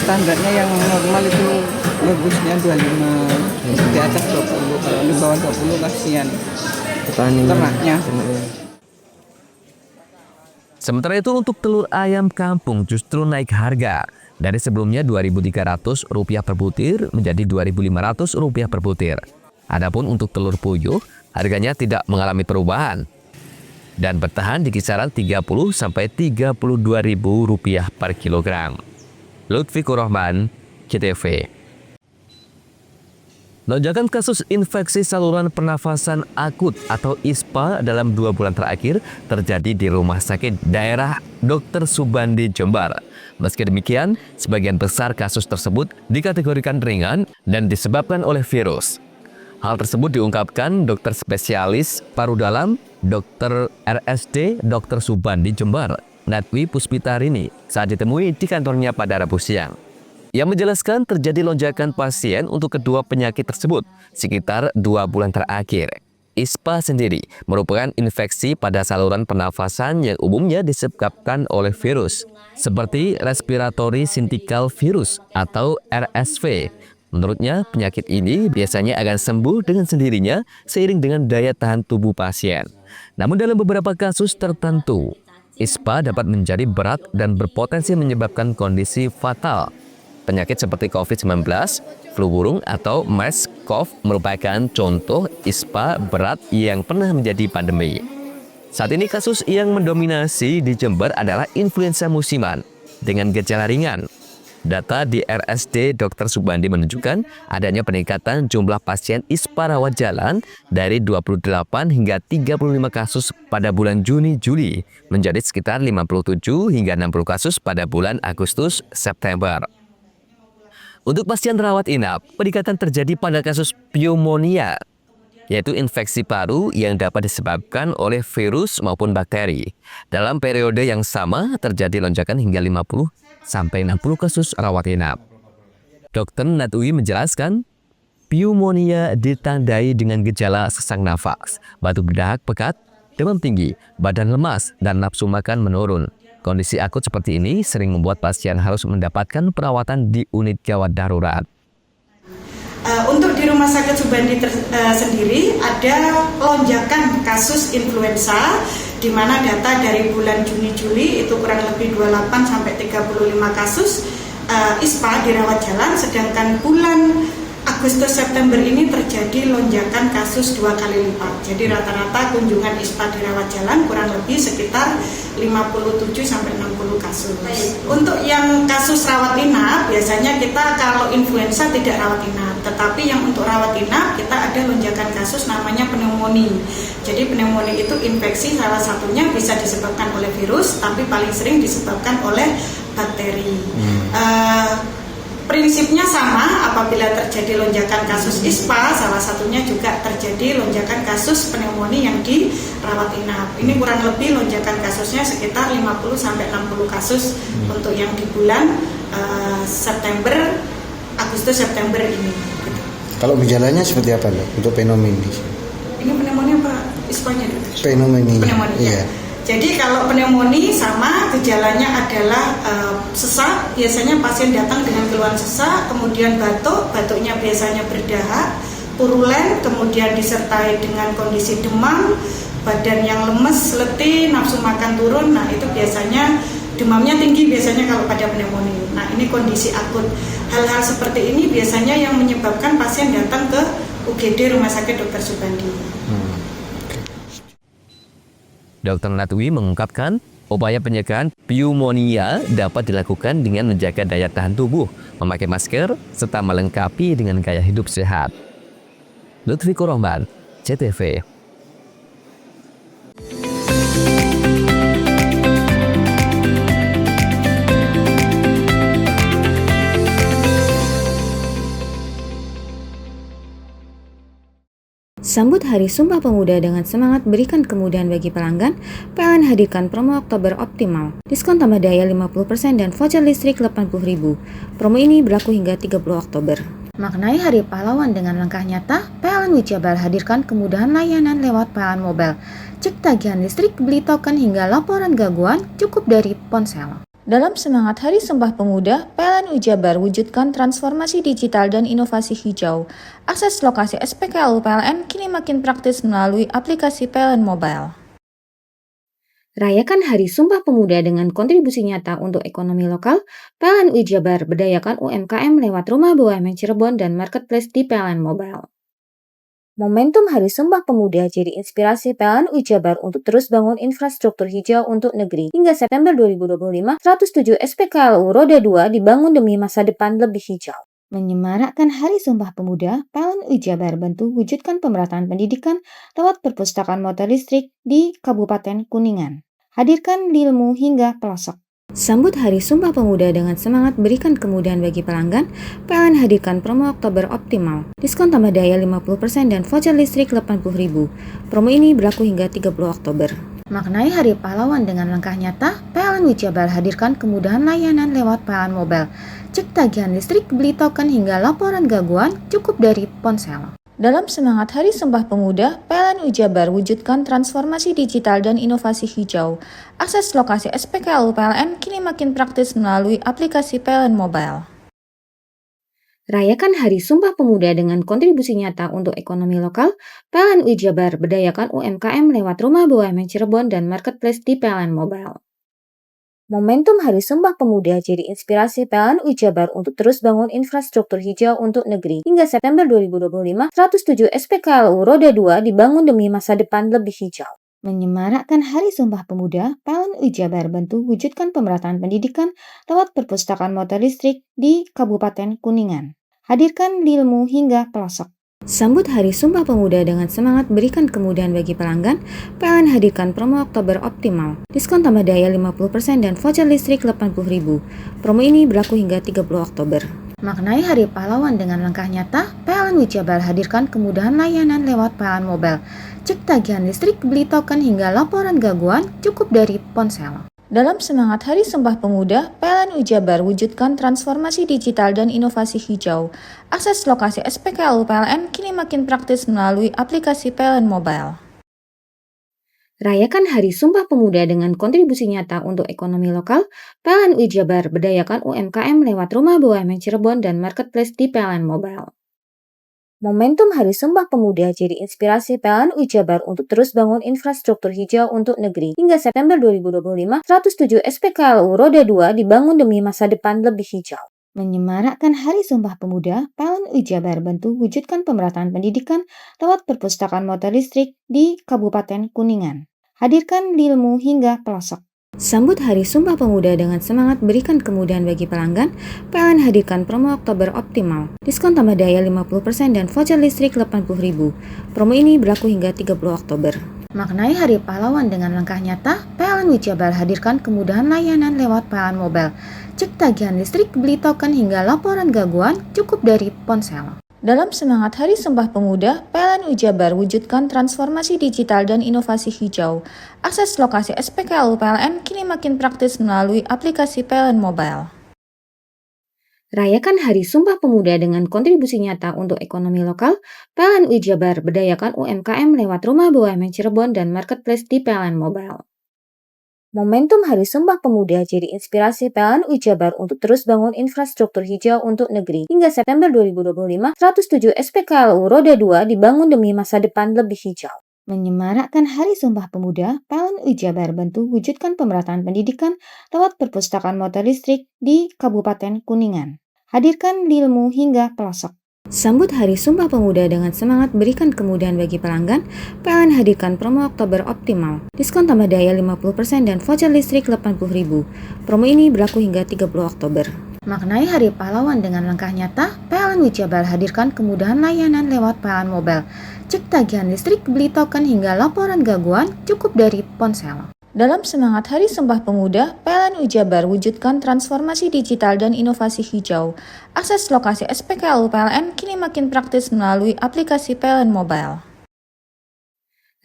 standarnya yang normal itu bagusnya 25. Di atas 20. Kalau di bawah 20 kasihan ternaknya. Sementara itu untuk telur ayam kampung justru naik harga. Dari sebelumnya Rp2.300 per butir menjadi Rp2.500 per butir. Adapun untuk telur puyuh, harganya tidak mengalami perubahan dan bertahan di kisaran Rp30 sampai Rp32.000 per kilogram. Lutfikur Rahman, CTV. Lonjakan kasus infeksi saluran pernafasan akut atau ISPA dalam 2 bulan terakhir terjadi di Rumah Sakit Daerah Dr. Subandi, Jember. Meski demikian, sebagian besar kasus tersebut dikategorikan ringan dan disebabkan oleh virus. Hal tersebut diungkapkan dokter spesialis paru dalam Dr. RSD Dr. Subandi, Jember, Natwi Puspitarini, saat ditemui di kantornya pada Rabu siang. Ia menjelaskan terjadi lonjakan pasien untuk kedua penyakit tersebut sekitar 2 bulan terakhir. ISPA sendiri merupakan infeksi pada saluran pernafasan yang umumnya disebabkan oleh virus, seperti respiratory syncytial virus atau RSV. Menurutnya, penyakit ini biasanya akan sembuh dengan sendirinya seiring dengan daya tahan tubuh pasien. Namun dalam beberapa kasus tertentu, ISPA dapat menjadi berat dan berpotensi menyebabkan kondisi fatal. Penyakit seperti COVID-19, flu burung atau MERS-CoV merupakan contoh ISPA berat yang pernah menjadi pandemi. Saat ini kasus yang mendominasi di Jember adalah influenza musiman dengan gejala ringan. Data di RSD Dr. Subandi menunjukkan adanya peningkatan jumlah pasien ISPA rawat jalan dari 28 hingga 35 kasus pada bulan Juni-Juli menjadi sekitar 57 hingga 60 kasus pada bulan Agustus-September. Untuk pasien rawat inap, peningkatan terjadi pada kasus pneumonia, yaitu infeksi paru yang dapat disebabkan oleh virus maupun bakteri. Dalam periode yang sama, terjadi lonjakan hingga 50 sampai 60 kasus rawat inap. Dr. Natwi menjelaskan, pneumonia ditandai dengan gejala sesak nafas, batuk berdahak pekat, demam tinggi, badan lemas, dan nafsu makan menurun. Kondisi akut seperti ini sering membuat pasien harus mendapatkan perawatan di unit gawat darurat. Untuk di Rumah Sakit Subandi sendiri ada lonjakan kasus influenza, di mana data dari bulan Juni-Juli itu kurang lebih 28 sampai 35 kasus ISPA dirawat jalan, sedangkan bulan Agustus-September ini terjadi lonjakan kasus 2 kali lipat. Jadi rata-rata kunjungan ISPA dirawat jalan kurang lebih sekitar 57 sampai 60 kasus. Untuk yang kasus rawat inap, biasanya kita kalau influenza tidak rawat inap, tetapi yang untuk rawat inap kita ada lonjakan kasus namanya pneumonia. Jadi pneumonia itu infeksi, salah satunya bisa disebabkan oleh virus, tapi paling sering disebabkan oleh bakteri. Prinsipnya sama, apabila terjadi lonjakan kasus ISPA, salah satunya juga terjadi lonjakan kasus pneumonia yang dirawat inap. Ini kurang lebih lonjakan kasusnya sekitar 50 sampai 60 kasus untuk yang di bulan Agustus-September ini. Kalau gejalanya seperti apa, Dok, untuk pneumonia? Ini pneumonia apa ISPA-nya? Pneumonia. Pneumonia. Iya. Jadi kalau pneumonia sama gejalanya adalah sesak, biasanya pasien datang dengan keluhan sesak, kemudian batuk, batuknya biasanya berdahak, purulen, kemudian disertai dengan kondisi demam, badan yang lemes, letih, nafsu makan turun. Nah itu biasanya demamnya tinggi biasanya kalau pada pneumonia. Nah ini kondisi akut. Hal-hal seperti ini biasanya yang menyebabkan pasien datang ke UGD Rumah Sakit Dr. Subandi. Dr. Natwi mengungkapkan, upaya pencegahan pneumonia dapat dilakukan dengan menjaga daya tahan tubuh, memakai masker, serta melengkapi dengan gaya hidup sehat. Lutfi Kurahman, CTV. Sambut Hari Sumpah Pemuda dengan semangat berikan kemudahan bagi pelanggan, PLN hadirkan promo Oktober Optimal. Diskon tambah daya 50% dan voucher listrik 80.000. Promo ini berlaku hingga 30 Oktober. Maknai Hari Pahlawan dengan langkah nyata, PLN Wijabar hadirkan kemudahan layanan lewat PLN Mobile. Cek tagihan listrik, beli token hingga laporan gangguan cukup dari ponsel. Dalam semangat Hari Sumpah Pemuda, PLN Wijabar wujudkan transformasi digital dan inovasi hijau. Akses lokasi SPKLU PLN kini makin praktis melalui aplikasi PLN Mobile. Rayakan Hari Sumpah Pemuda dengan kontribusi nyata untuk ekonomi lokal, PLN Wijabar berdayakan UMKM lewat Rumah BUMN Cirebon dan Marketplace di PLN Mobile. Momentum Hari Sumpah Pemuda jadi inspirasi PLN Wijabar untuk terus bangun infrastruktur hijau untuk negeri. Hingga September 2025, 107 SPKLU Roda 2 dibangun demi masa depan lebih hijau. Menyemarakkan Hari Sumpah Pemuda, PLN Wijabar bantu wujudkan pemerataan pendidikan lewat perpustakaan motor listrik di Kabupaten Kuningan. Hadirkan ilmu hingga pelosok. Sambut Hari Sumpah Pemuda dengan semangat berikan kemudahan bagi pelanggan, PLN hadirkan promo Oktober Optimal. Diskon tambah daya 50% dan voucher listrik 80.000. Promo ini berlaku hingga 30 Oktober. Maknai Hari Pahlawan dengan langkah nyata, PLN Wijabar hadirkan kemudahan layanan lewat PLN Mobile. Cek tagihan listrik, beli token hingga laporan gangguan cukup dari ponsel. Dalam semangat Hari Sumpah Pemuda, PLN Wijabar wujudkan transformasi digital dan inovasi hijau. Akses lokasi SPKLU PLN kini makin praktis melalui aplikasi PLN Mobile. Rayakan Hari Sumpah Pemuda dengan kontribusi nyata untuk ekonomi lokal, PLN Wijabar berdayakan UMKM lewat Rumah BUMN Cirebon dan Marketplace di PLN Mobile. Momentum Hari Sumpah Pemuda jadi inspirasi PLN Wijabar untuk terus bangun infrastruktur hijau untuk negeri. Hingga September 2025, 107 SPKLU Roda 2 dibangun demi masa depan lebih hijau. Menyemarakkan Hari Sumpah Pemuda, PLN Wijabar bantu wujudkan pemerataan pendidikan lewat perpustakaan motor listrik di Kabupaten Kuningan. Hadirkan ilmu hingga pelosok. Sambut Hari Sumpah Pemuda dengan semangat berikan kemudahan bagi pelanggan, PLN hadirkan promo Oktober Optimal. Diskon tambah daya 50% dan voucher listrik 80.000. Promo ini berlaku hingga 30 Oktober. Maknai Hari Pahlawan dengan langkah nyata, PLN Wijabar hadirkan kemudahan layanan lewat PLN Mobile. Cek tagihan listrik, beli token hingga laporan gangguan cukup dari ponsel. Dalam semangat Hari Sumpah Pemuda, PLN Wijabar wujudkan transformasi digital dan inovasi hijau. Akses lokasi SPKLU PLN kini makin praktis melalui aplikasi PLN Mobile. Rayakan Hari Sumpah Pemuda dengan kontribusi nyata untuk ekonomi lokal, PLN Wijabar berdayakan UMKM lewat Rumah BUMN Cirebon dan Marketplace di PLN Mobile. Momentum Hari Sumpah Pemuda jadi inspirasi PLN Wijabar untuk terus bangun infrastruktur hijau untuk negeri. Hingga September 2025, 107 SPKLU Roda 2 dibangun demi masa depan lebih hijau. Menyemarakkan Hari Sumpah Pemuda, PLN Wijabar bantu wujudkan pemerataan pendidikan lewat perpustakaan motor listrik di Kabupaten Kuningan. Hadirkan ilmu hingga pelosok. Sambut Hari Sumpah Pemuda dengan semangat berikan kemudahan bagi pelanggan, PLN hadirkan promo Oktober Optimal. Diskon tambah daya 50% dan voucher listrik 80.000. Promo ini berlaku hingga 30 Oktober. Maknai Hari Pahlawan dengan langkah nyata, PLN Wijabar hadirkan kemudahan layanan lewat PLN Mobile. Cek tagihan listrik, beli token hingga laporan gangguan cukup dari ponsel. Dalam semangat Hari Sumpah Pemuda, PLN Wijabar wujudkan transformasi digital dan inovasi hijau. Akses lokasi SPKLU PLN kini makin praktis melalui aplikasi PLN Mobile. Rayakan Hari Sumpah Pemuda dengan kontribusi nyata untuk ekonomi lokal, PLN Wijabar berdayakan UMKM lewat Rumah BUMN Cirebon dan Marketplace di PLN Mobile. Momentum Hari Sumpah Pemuda jadi inspirasi PLN UI Jabar untuk terus bangun infrastruktur hijau untuk negeri. Hingga September 2025, 107 SPKLU Roda 2 dibangun demi masa depan lebih hijau. Menyemarakkan Hari Sumpah Pemuda, PLN UI Jabar bantu wujudkan pemerataan pendidikan lewat perpustakaan motor listrik di Kabupaten Kuningan. Hadirkan ilmu hingga pelosok. Sambut Hari Sumpah Pemuda dengan semangat berikan kemudahan bagi pelanggan, PLN hadirkan promo Oktober Optimal. Diskon tambah daya 50% dan voucher listrik 80.000. Promo ini berlaku hingga 30 Oktober. Maknai Hari Pahlawan dengan langkah nyata, PLN UI Jabar hadirkan kemudahan layanan lewat PLN Mobile. Cek tagihan listrik, beli token hingga laporan gangguan cukup dari ponsel. Dalam semangat Hari Sumpah Pemuda, PLN UI Jabar wujudkan transformasi digital dan inovasi hijau. Akses lokasi SPKLU PLN kini makin praktis melalui aplikasi PLN Mobile.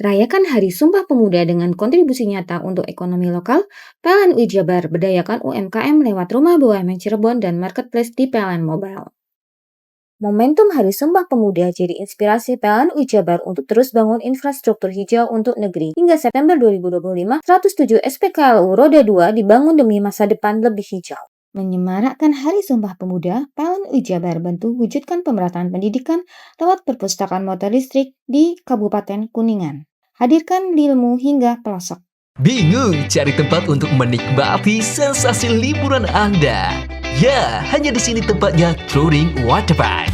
Rayakan Hari Sumpah Pemuda dengan kontribusi nyata untuk ekonomi lokal. PLN UI Jabar berdayakan UMKM lewat Rumah BUMN Cirebon dan Marketplace di PLN Mobile. Momentum Hari Sumpah Pemuda jadi inspirasi PLN UI Jabar untuk terus bangun infrastruktur hijau untuk negeri. Hingga September 2025, 107 SPKLU Roda 2 dibangun demi masa depan lebih hijau. Menyemarakkan Hari Sumpah Pemuda, PLN UI Jabar bantu wujudkan pemerataan pendidikan lewat perpustakaan motor listrik di Kabupaten Kuningan. Hadirkan ilmu hingga pelosok. Bingung cari tempat untuk menikmati sensasi liburan Anda? Ya, hanya di sini tempatnya Touring Waterpark.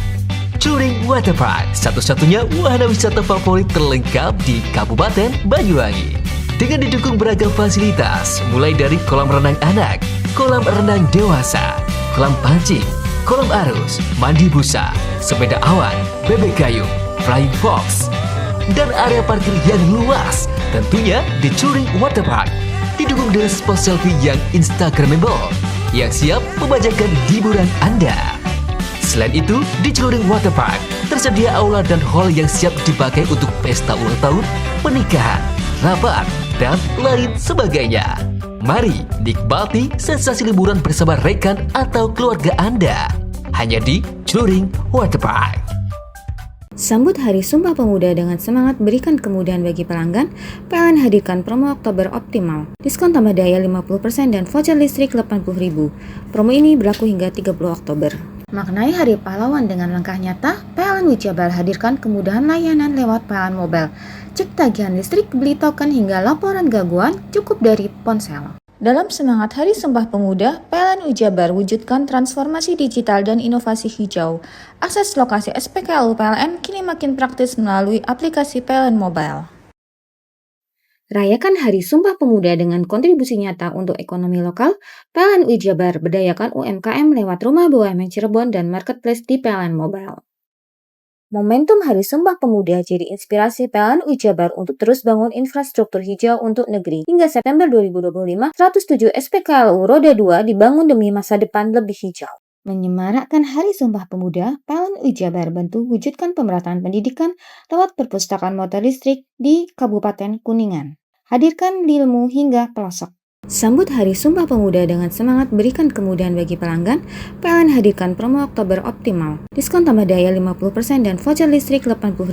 Touring Waterpark, satu-satunya wahana wisata favorit terlengkap di Kabupaten Banyuwangi. Dengan didukung beragam fasilitas, mulai dari kolam renang anak, kolam renang dewasa, kolam pancing, kolam arus, mandi busa, sepeda awan, bebek kayu, flying fox, dan area parkir yang luas. Tentunya di Touring Waterpark didukung dengan spot selfie yang instagramable yang siap membajakan hiburan Anda. Selain itu, di Touring Waterpark tersedia aula dan hall yang siap dipakai untuk pesta ulang tahun, pernikahan, rapat, dan lain sebagainya. Mari nikmati sensasi liburan bersama rekan atau keluarga Anda. Hanya di Touring Waterpark. Sambut Hari Sumpah Pemuda dengan semangat berikan kemudahan bagi pelanggan, PLN hadirkan promo Oktober Optimal. Diskon tambah daya 50% dan voucher listrik 80.000. Promo ini berlaku hingga 30 Oktober. Maknai Hari Pahlawan dengan langkah nyata, PLN UI Jabar hadirkan kemudahan layanan lewat PLN Mobile. Cek tagihan listrik, beli token hingga laporan gangguan cukup dari ponsel. Dalam semangat Hari Sumpah Pemuda, PLN UI Jabar wujudkan transformasi digital dan inovasi hijau. Akses lokasi SPKLU PLN kini makin praktis melalui aplikasi PLN Mobile. Rayakan Hari Sumpah Pemuda dengan kontribusi nyata untuk ekonomi lokal. PLN UI Jabar berdayakan UMKM lewat Rumah BUMN Cirebon dan Marketplace di PLN Mobile. Momentum Hari Sumpah Pemuda jadi inspirasi PLN UI Jabar untuk terus bangun infrastruktur hijau untuk negeri. Hingga September 2025, 107 SPKLU Roda 2 dibangun demi masa depan lebih hijau. Menyemarakkan Hari Sumpah Pemuda, PLN UI Jabar bantu wujudkan pemerataan pendidikan lewat perpustakaan motor listrik di Kabupaten Kuningan. Hadirkan ilmu hingga pelosok. Sambut Hari Sumpah Pemuda dengan semangat berikan kemudahan bagi pelanggan, PLN hadirkan promo Oktober Optimal. Diskon tambah daya 50% dan voucher listrik 80.000.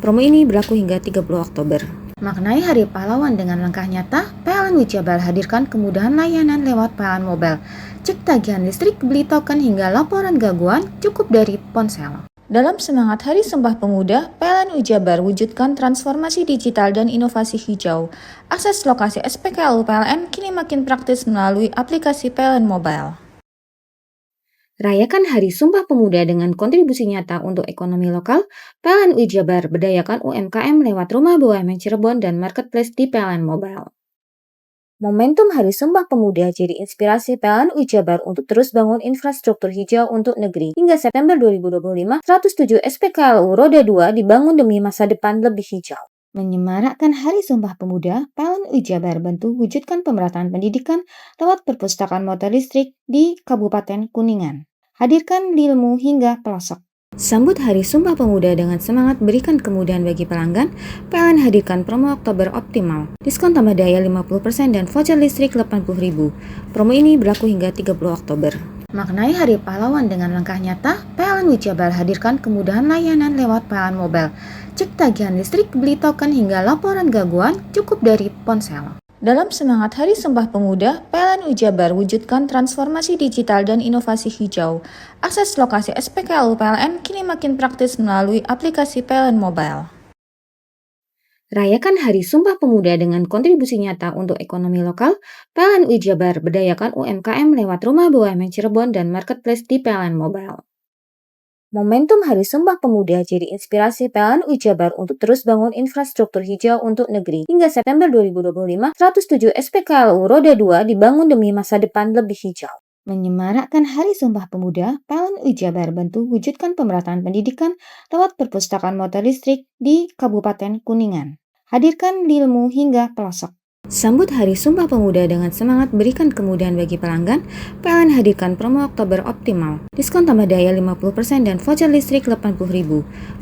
Promo ini berlaku hingga 30 Oktober. Maknai Hari Pahlawan dengan langkah nyata, PLN UI Jabar hadirkan kemudahan layanan lewat PLN Mobile. Cek tagihan listrik, beli token hingga laporan gangguan cukup dari ponsel. Dalam semangat Hari Sumpah Pemuda, PLN UI Jabar wujudkan transformasi digital dan inovasi hijau. Akses lokasi SPKLU PLN kini makin praktis melalui aplikasi PLN Mobile. Rayakan Hari Sumpah Pemuda dengan kontribusi nyata untuk ekonomi lokal. PLN UI Jabar berdayakan UMKM lewat Rumah BUMN Cirebon dan Marketplace di PLN Mobile. Momentum Hari Sumpah Pemuda jadi inspirasi PLN UI Jabar untuk terus bangun infrastruktur hijau untuk negeri. Hingga September 2025, 107 SPKLU Roda 2 dibangun demi masa depan lebih hijau. Menyemarakkan Hari Sumpah Pemuda, PLN UI Jabar bantu wujudkan pemerataan pendidikan lewat perpustakaan motor listrik di Kabupaten Kuningan. Hadirkan ilmu hingga pelosok. Sambut Hari Sumpah Pemuda dengan semangat berikan kemudahan bagi pelanggan, PLN hadirkan promo Oktober Optimal. Diskon tambah daya 50% dan voucher listrik 80.000. Promo ini berlaku hingga 30 Oktober. Maknai Hari Pahlawan dengan langkah nyata, PLN UI Jabar hadirkan kemudahan layanan lewat PLN Mobile. Cek tagihan listrik, beli token hingga laporan gangguan cukup dari ponsel. Dalam semangat Hari Sumpah Pemuda, PLN Jabar wujudkan transformasi digital dan inovasi hijau. Akses lokasi SPKLU PLN kini makin praktis melalui aplikasi PLN Mobile. Rayakan Hari Sumpah Pemuda dengan kontribusi nyata untuk ekonomi lokal. PLN Jabar berdayakan UMKM lewat Rumah BUMN Cirebon dan Marketplace di PLN Mobile. Momentum Hari Sumpah Pemuda jadi inspirasi PLN Jabar untuk terus bangun infrastruktur hijau untuk negeri. Hingga September 2025, 107 SPKLU Roda 2 dibangun demi masa depan lebih hijau. Menyemarakkan Hari Sumpah Pemuda, PLN Jabar bantu wujudkan pemerataan pendidikan lewat perpustakaan motor listrik di Kabupaten Kuningan. Hadirkan ilmu hingga pelosok. Sambut Hari Sumpah Pemuda dengan semangat berikan kemudahan bagi pelanggan, PLN hadirkan promo Oktober Optimal. Diskon tambah daya 50% dan voucher listrik 80.000.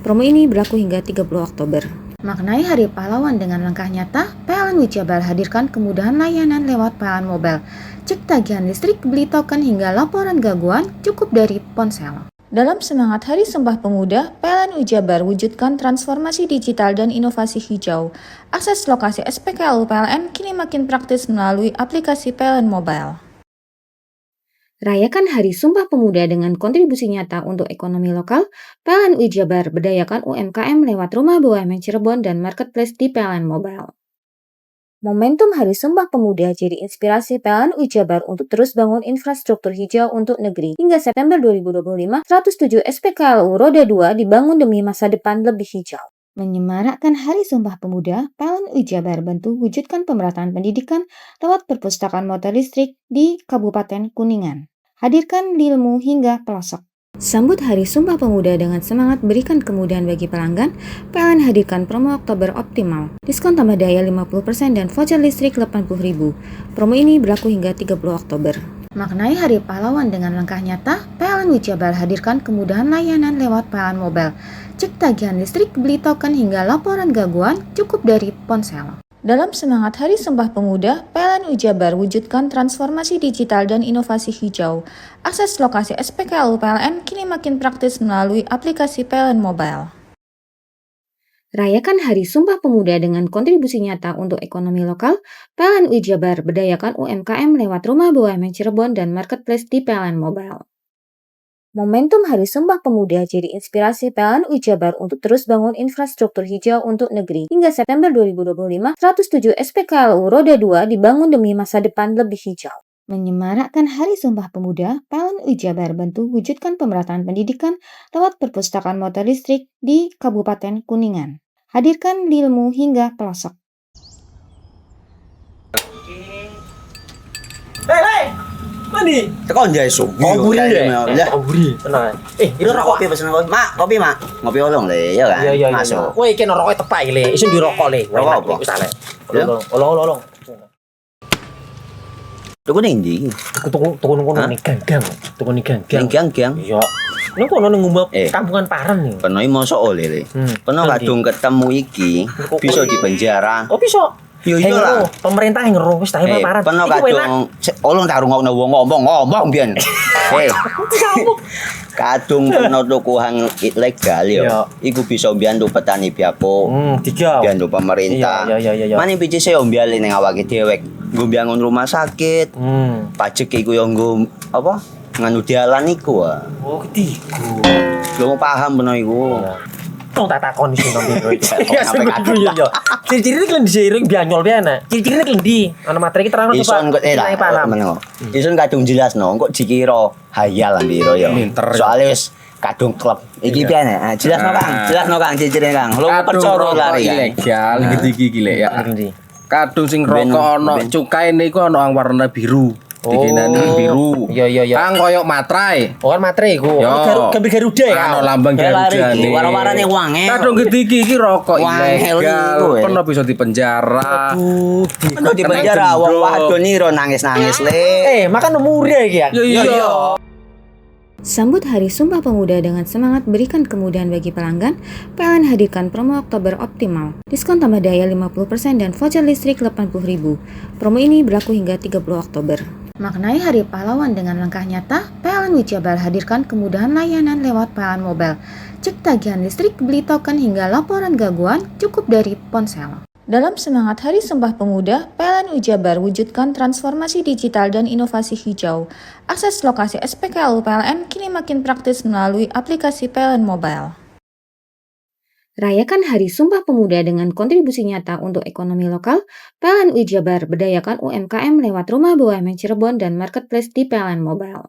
Promo ini berlaku hingga 30 Oktober. Maknai Hari Pahlawan dengan langkah nyata, PLN Jabar hadirkan kemudahan layanan lewat PLN Mobile. Cek tagihan listrik, beli token hingga laporan gangguan cukup dari ponsel. Dalam semangat Hari Sumpah Pemuda, PLN Jabar wujudkan transformasi digital dan inovasi hijau. Akses lokasi SPKLU PLN kini makin praktis melalui aplikasi PLN Mobile. Rayakan Hari Sumpah Pemuda dengan kontribusi nyata untuk ekonomi lokal. PLN Jabar berdayakan UMKM lewat Rumah BUMN Cirebon dan Marketplace di PLN Mobile. Momentum Hari Sumpah Pemuda jadi inspirasi PLN Jabar untuk terus bangun infrastruktur hijau untuk negeri. Hingga September 2025, 107 SPKLU Roda 2 dibangun demi masa depan lebih hijau. Menyemarakkan Hari Sumpah Pemuda, PLN Jabar bantu wujudkan pemerataan pendidikan lewat perpustakaan motor listrik di Kabupaten Kuningan. Hadirkan ilmu hingga pelosok. Sambut Hari Sumpah Pemuda dengan semangat berikan kemudahan bagi pelanggan, PLN hadirkan promo Oktober Optimal. Diskon tambah daya 50% dan voucher listrik 80.000. Promo ini berlaku hingga 30 Oktober. Maknai Hari Pahlawan dengan langkah nyata, PLN Jabar hadirkan kemudahan layanan lewat PLN Mobile. Cek tagihan listrik, beli token hingga laporan gangguan cukup dari ponsel. Dalam semangat Hari Sumpah Pemuda, PLN Jabar wujudkan transformasi digital dan inovasi hijau. Akses lokasi SPKLU PLN kini makin praktis melalui aplikasi PLN Mobile. Rayakan Hari Sumpah Pemuda dengan kontribusi nyata untuk ekonomi lokal. PLN Jabar berdayakan UMKM lewat Rumah BUMN Cirebon dan Marketplace di PLN Mobile. Momentum Hari Sumpah Pemuda jadi inspirasi PLN Jabar untuk terus bangun infrastruktur hijau untuk negeri. Hingga September 2025, 107 SPKLU Roda 2 dibangun demi masa depan lebih hijau. Menyemarakkan Hari Sumpah Pemuda, PLN Jabar bantu wujudkan pemerataan pendidikan lewat perpustakaan motor listrik di Kabupaten Kuningan. Hadirkan ilmu hingga pelosok. Hei! Mandi. Tekan jaya su. Ngoburi deh. Ngoburi. Tenang. Ini rokok kopi pesen kopi. Mak, kopi mak. Ngopi olong le, ya kan? Iya. Masuk. Kowe iki rokok tepak le, isin dirokok le. Rokok apa? Wis ale. Olong. Tuku ning ndi? Tuku ngono ning gang. Tuku ning gang. Gang. Iya. Ning kono ning ngumba kampungan Paren nih. Kena mosok oleh le. Kena kadung ketemu iki bisa dipenjara. Oh bisa. Yo iya lah. Pemerintah yang ngeruh wis ta Paren. Kena kadung olong tak rungokno wong ngomong biyen. Kadung kena tuku hang ilegal yo. Iku bisa mbiyantu petani biako. Mbiyantu pemerintah. Iya. Mane picise yo mbiale ning awake dhewek. Nggo mbangun rumah sakit. Pajak iku yo nggo apa? Nganu dalan iku. Oh, ketiku. Lu paham bener iku. Tong tak takon iso nang biro iki. Iya. Ciri-ciri iki diseiring bianyol piye Ciri-ciri iki ndi? Ana materi iki terang coba. Ison kadung jelasno, kok dikira hayal biro yo. Soale wis kadung klub. Iki piye jelasno Kang ciri-cirine Kang. Lu percaya lari ilegal iki lek ya. Kadung sing rokok ana cukaine iku ana warna biru. Dikenani biru. Iya. Kang koyo matrai. Oh kan matrai iku. Gambar Garuda ya. Ana lambang Garuda nih. Warna-warnane wange. Kadung gede iki rokok ilegal. Pernah bisa dipenjara. Aduh, dipenjara wong wadon iro nangis-nangis le. Makan murah iki ya. Iya. Sambut Hari Sumpah Pemuda dengan semangat berikan kemudahan bagi pelanggan, PLN hadirkan promo Oktober Optimal. Diskon tambah daya 50% dan voucher listrik 80.000. Promo ini berlaku hingga 30 Oktober. Maknai Hari Pahlawan dengan langkah nyata, PLN Jabar hadirkan kemudahan layanan lewat PLN Mobile. Cek tagihan listrik, beli token hingga laporan gangguan cukup dari ponsel. Dalam semangat Hari Sumpah Pemuda, PLN Jabar wujudkan transformasi digital dan inovasi hijau. Akses lokasi SPKLU PLN kini makin praktis melalui aplikasi PLN Mobile. Rayakan Hari Sumpah Pemuda dengan kontribusi nyata untuk ekonomi lokal. PLN Jabar berdayakan UMKM lewat Rumah BUMN Cirebon dan Marketplace di PLN Mobile.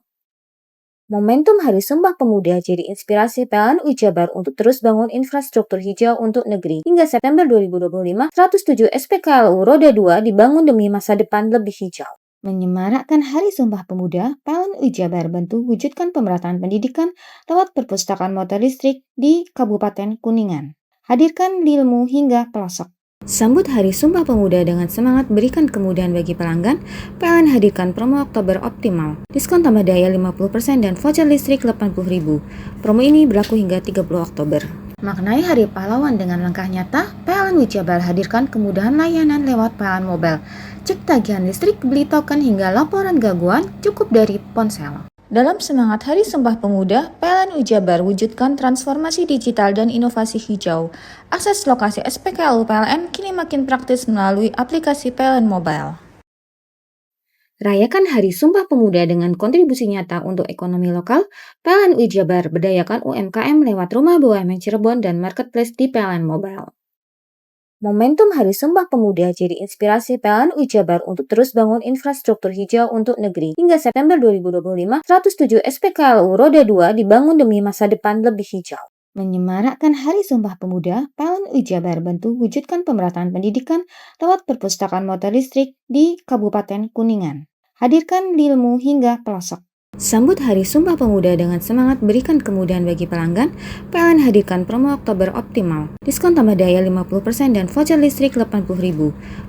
Momentum Hari Sumpah Pemuda jadi inspirasi PLN Jabar untuk terus bangun infrastruktur hijau untuk negeri. Hingga September 2025, 107 SPKLU Roda 2 dibangun demi masa depan lebih hijau. Menyemarakkan Hari Sumpah Pemuda, PLN Jabar bantu wujudkan pemerataan pendidikan lewat perpustakaan motor listrik di Kabupaten Kuningan. Hadirkan ilmu hingga pelosok. Sambut Hari Sumpah Pemuda dengan semangat berikan kemudahan bagi pelanggan, PLN hadirkan promo Oktober Optimal. Diskon tambah daya 50% dan voucher listrik 80.000. Promo ini berlaku hingga 30 Oktober. Maknai Hari Pahlawan dengan langkah nyata, PLN Jabar hadirkan kemudahan layanan lewat PLN Mobile. Cek tagihan listrik, beli token hingga laporan gangguan cukup dari ponsel. Dalam semangat Hari Sumpah Pemuda, PLN Jabar wujudkan transformasi digital dan inovasi hijau. Akses lokasi SPKLU PLN kini makin praktis melalui aplikasi PLN Mobile. Rayakan Hari Sumpah Pemuda dengan kontribusi nyata untuk ekonomi lokal. PLN Jabar berdayakan UMKM lewat Rumah BUMN Cirebon dan Marketplace di PLN Mobile. Momentum Hari Sumpah Pemuda jadi inspirasi PLN Jabar untuk terus bangun infrastruktur hijau untuk negeri. Hingga September 2025, 107 SPKLU Roda 2 dibangun demi masa depan lebih hijau. Menyemarakkan Hari Sumpah Pemuda, PLN Jabar bantu wujudkan pemerataan pendidikan lewat perpustakaan motor listrik di Kabupaten Kuningan. Hadirkan ilmu hingga pelosok. Sambut Hari Sumpah Pemuda dengan semangat berikan kemudahan bagi pelanggan, PLN hadirkan promo Oktober Optimal. Diskon tambah daya 50% dan voucher listrik 80.000.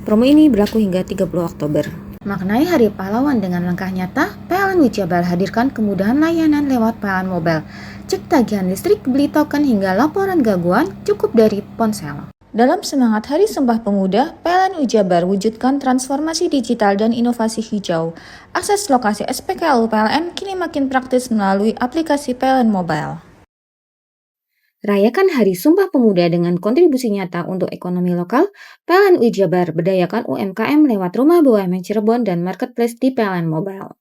Promo ini berlaku hingga 30 Oktober. Maknai Hari Pahlawan dengan langkah nyata, PLN Jabar hadirkan kemudahan layanan lewat PLN Mobile. Cek tagihan listrik, beli token hingga laporan gangguan cukup dari ponsel. Dalam semangat Hari Sumpah Pemuda, PLN Jabar wujudkan transformasi digital dan inovasi hijau. Akses lokasi SPKLU PLN kini makin praktis melalui aplikasi PLN Mobile. Rayakan Hari Sumpah Pemuda dengan kontribusi nyata untuk ekonomi lokal. PLN Jabar berdayakan UMKM lewat Rumah BUMN Cirebon dan Marketplace di PLN Mobile.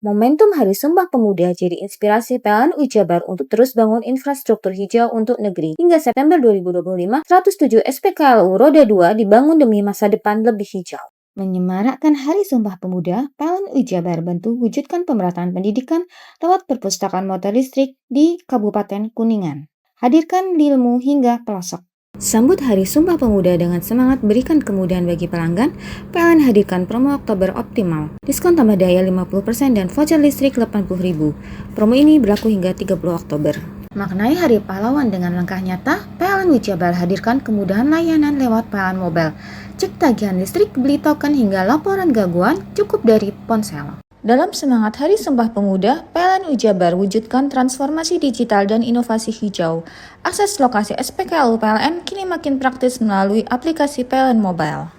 Momentum Hari Sumpah Pemuda jadi inspirasi PLN Jabar untuk terus bangun infrastruktur hijau untuk negeri. Hingga September 2025, 107 SPKLU Roda 2 dibangun demi masa depan lebih hijau. Menyemarakkan Hari Sumpah Pemuda, PLN Jabar bantu wujudkan pemerataan pendidikan lewat perpustakaan motor listrik di Kabupaten Kuningan. Hadirkan ilmu hingga pelosok. Sambut Hari Sumpah Pemuda dengan semangat berikan kemudahan bagi pelanggan, PLN hadirkan promo Oktober Optimal. Diskon tambah daya 50% dan voucher listrik 80.000. Promo ini berlaku hingga 30 Oktober. Maknai Hari Pahlawan dengan langkah nyata, PLN Jabar hadirkan kemudahan layanan lewat PLN Mobile. Cek tagihan listrik, beli token hingga laporan gangguan cukup dari ponsel. Dalam semangat Hari Sumpah Pemuda, PLN Jabar wujudkan transformasi digital dan inovasi hijau. Akses lokasi SPKLU PLN kini makin praktis melalui aplikasi PLN Mobile.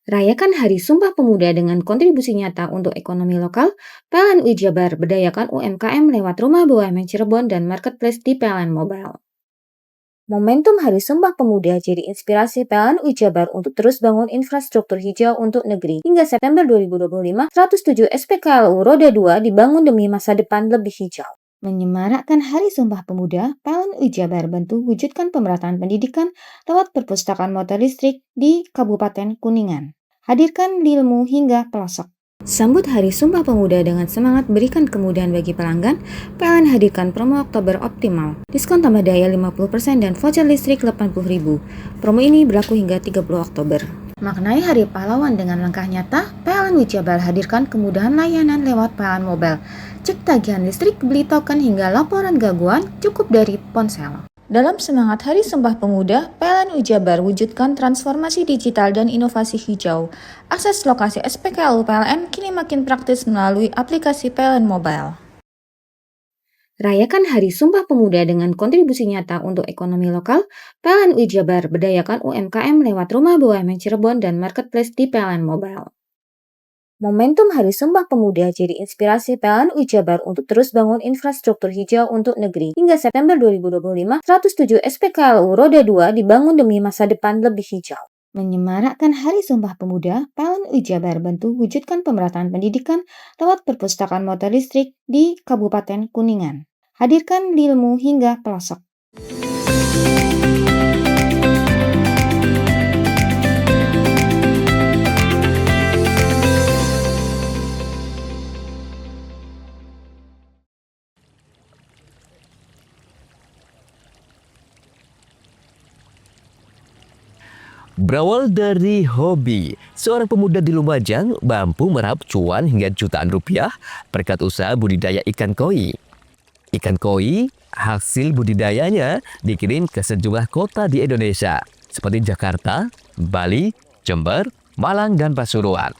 Rayakan Hari Sumpah Pemuda dengan kontribusi nyata untuk ekonomi lokal. PLN Jabar berdayakan UMKM lewat Rumah BUMN Cirebon dan Marketplace di PLN Mobile. Momentum Hari Sumpah Pemuda jadi inspirasi PLN Jabar untuk terus bangun infrastruktur hijau untuk negeri. Hingga September 2025, 107 SPKLU Roda 2 dibangun demi masa depan lebih hijau. Menyemarakkan Hari Sumpah Pemuda, PLN Jabar bantu wujudkan pemerataan pendidikan lewat perpustakaan motor listrik di Kabupaten Kuningan. Hadirkan ilmu hingga pelosok. Sambut Hari Sumpah Pemuda dengan semangat berikan kemudahan bagi pelanggan, PLN hadirkan promo Oktober Optimal. Diskon tambah daya 50% dan voucher listrik 80.000. Promo ini berlaku hingga 30 Oktober. Maknai Hari Pahlawan dengan langkah nyata, PLN Jabar hadirkan kemudahan layanan lewat PLN Mobile. Cek tagihan listrik, beli token hingga laporan gangguan cukup dari ponsel. Dalam semangat Hari Sumpah Pemuda, PLN Jabar wujudkan transformasi digital dan inovasi hijau. Akses lokasi SPKLU PLN kini makin praktis melalui aplikasi PLN Mobile. Rayakan Hari Sumpah Pemuda dengan kontribusi nyata untuk ekonomi lokal. PLN Jabar berdayakan UMKM lewat Rumah BUMN Cirebon dan Marketplace di PLN Mobile. Momentum Hari Sumpah Pemuda jadi inspirasi PLN UI Jabar untuk terus bangun infrastruktur hijau untuk negeri. Hingga September 2025, 107 SPKLU Roda 2 dibangun demi masa depan lebih hijau. Menyemarakkan Hari Sumpah Pemuda, PLN UI Jabar bantu wujudkan pemerataan pendidikan lewat perpustakaan motor listrik di Kabupaten Kuningan. Hadirkan ilmu hingga pelosok. Berawal dari hobi, seorang pemuda di Lumajang mampu meraup cuan hingga jutaan rupiah berkat usaha budidaya ikan koi. Ikan koi hasil budidayanya dikirim ke sejumlah kota di Indonesia seperti Jakarta, Bali, Jember, Malang, dan Pasuruan.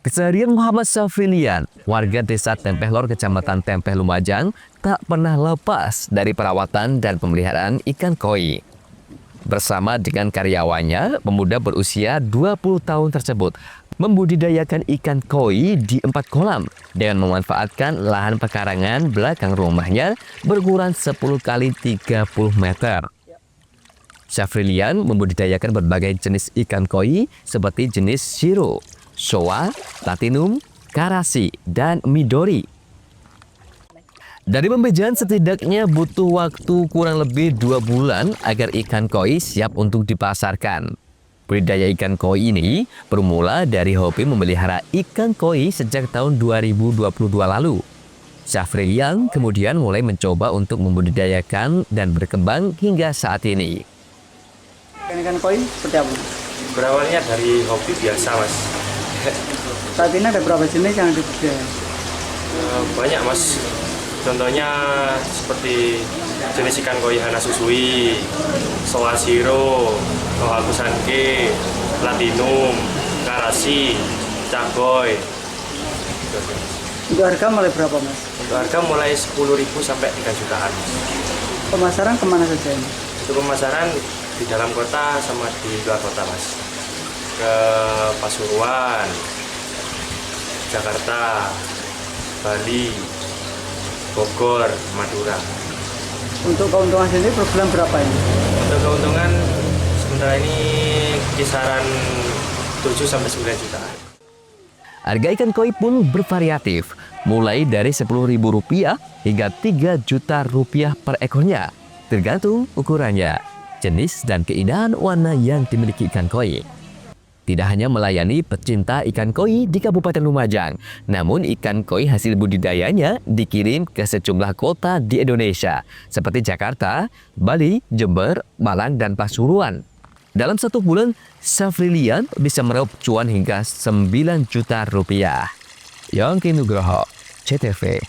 Keseharian Muhammad Safrilian, warga desa Tempehlor, Kecamatan Tempeh, Lumajang, tak pernah lepas dari perawatan dan pemeliharaan ikan koi. Bersama dengan karyawannya, pemuda berusia 20 tahun tersebut membudidayakan ikan koi di 4 kolam dengan memanfaatkan lahan pekarangan belakang rumahnya berukuran 10 kali 30 meter. Syafrilian membudidayakan berbagai jenis ikan koi seperti jenis shiro, showa, platinum, karasi, dan midori. Dari pembejahan setidaknya butuh waktu kurang lebih 2 bulan agar ikan koi siap untuk dipasarkan. Budidaya ikan koi ini bermula dari hobi memelihara ikan koi sejak tahun 2022 lalu. Syafrilian kemudian mulai mencoba untuk membudidayakan dan berkembang hingga saat ini. Ikan koi seperti apa? Berawalnya dari hobi biasa, Mas. Saat ini ada berapa jenis yang dibudidaya? Banyak, Mas. Contohnya seperti jenis ikan koi Hana Susui, Soa Shiro, Toha Kusanke, Platinum, Karasi, Cagoy. Untuk harga mulai berapa, Mas? Untuk harga mulai 10.000 sampai 3 jutaan. Pemasaran kemana saja ini? Untuk pemasaran di dalam kota sama di luar kota, Mas. Ke Pasuruan, Jakarta, Bali, Bogor, Madura. Untuk keuntungan sendiri per bulan berapa ini? Untuk keuntungan sementara ini kisaran 7 sampai 9 jutaan. Harga ikan koi pun bervariatif, mulai dari Rp10.000 hingga Rp3 juta per ekornya, tergantung ukurannya, jenis dan keindahan warna yang dimiliki ikan koi. Tidak hanya melayani pecinta ikan koi di Kabupaten Lumajang, namun ikan koi hasil budidayanya dikirim ke sejumlah kota di Indonesia, seperti Jakarta, Bali, Jember, Malang, dan Pasuruan. Dalam 1 bulan, Syafrilian bisa meraup cuan hingga Rp9 juta. Yongki Nugroho, CTV.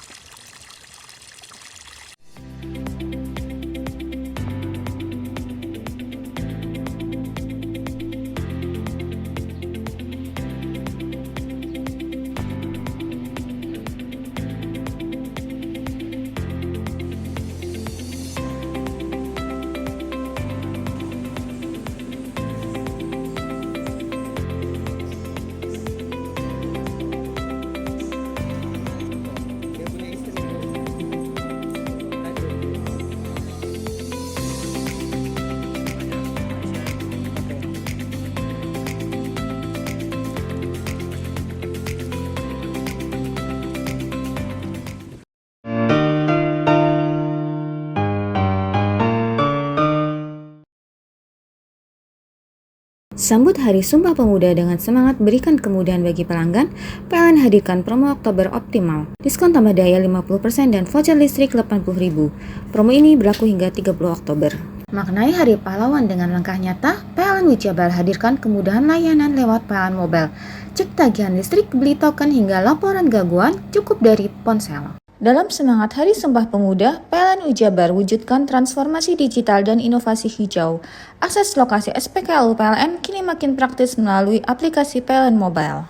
Sambut Hari Sumpah Pemuda dengan semangat berikan kemudahan bagi pelanggan, PLN hadirkan promo Oktober Optimal. Diskon tambah daya 50% dan voucher listrik Rp80.000. Promo ini berlaku hingga 30 Oktober. Maknai Hari Pahlawan dengan langkah nyata, PLN UI Jabar hadirkan kemudahan layanan lewat PLN Mobile. Cek tagihan listrik, beli token hingga laporan gangguan cukup dari ponsel. Dalam semangat Hari Sumpah Pemuda, PLN UI Jabar wujudkan transformasi digital dan inovasi hijau. Akses lokasi SPKLU PLN kini makin praktis melalui aplikasi PLN Mobile.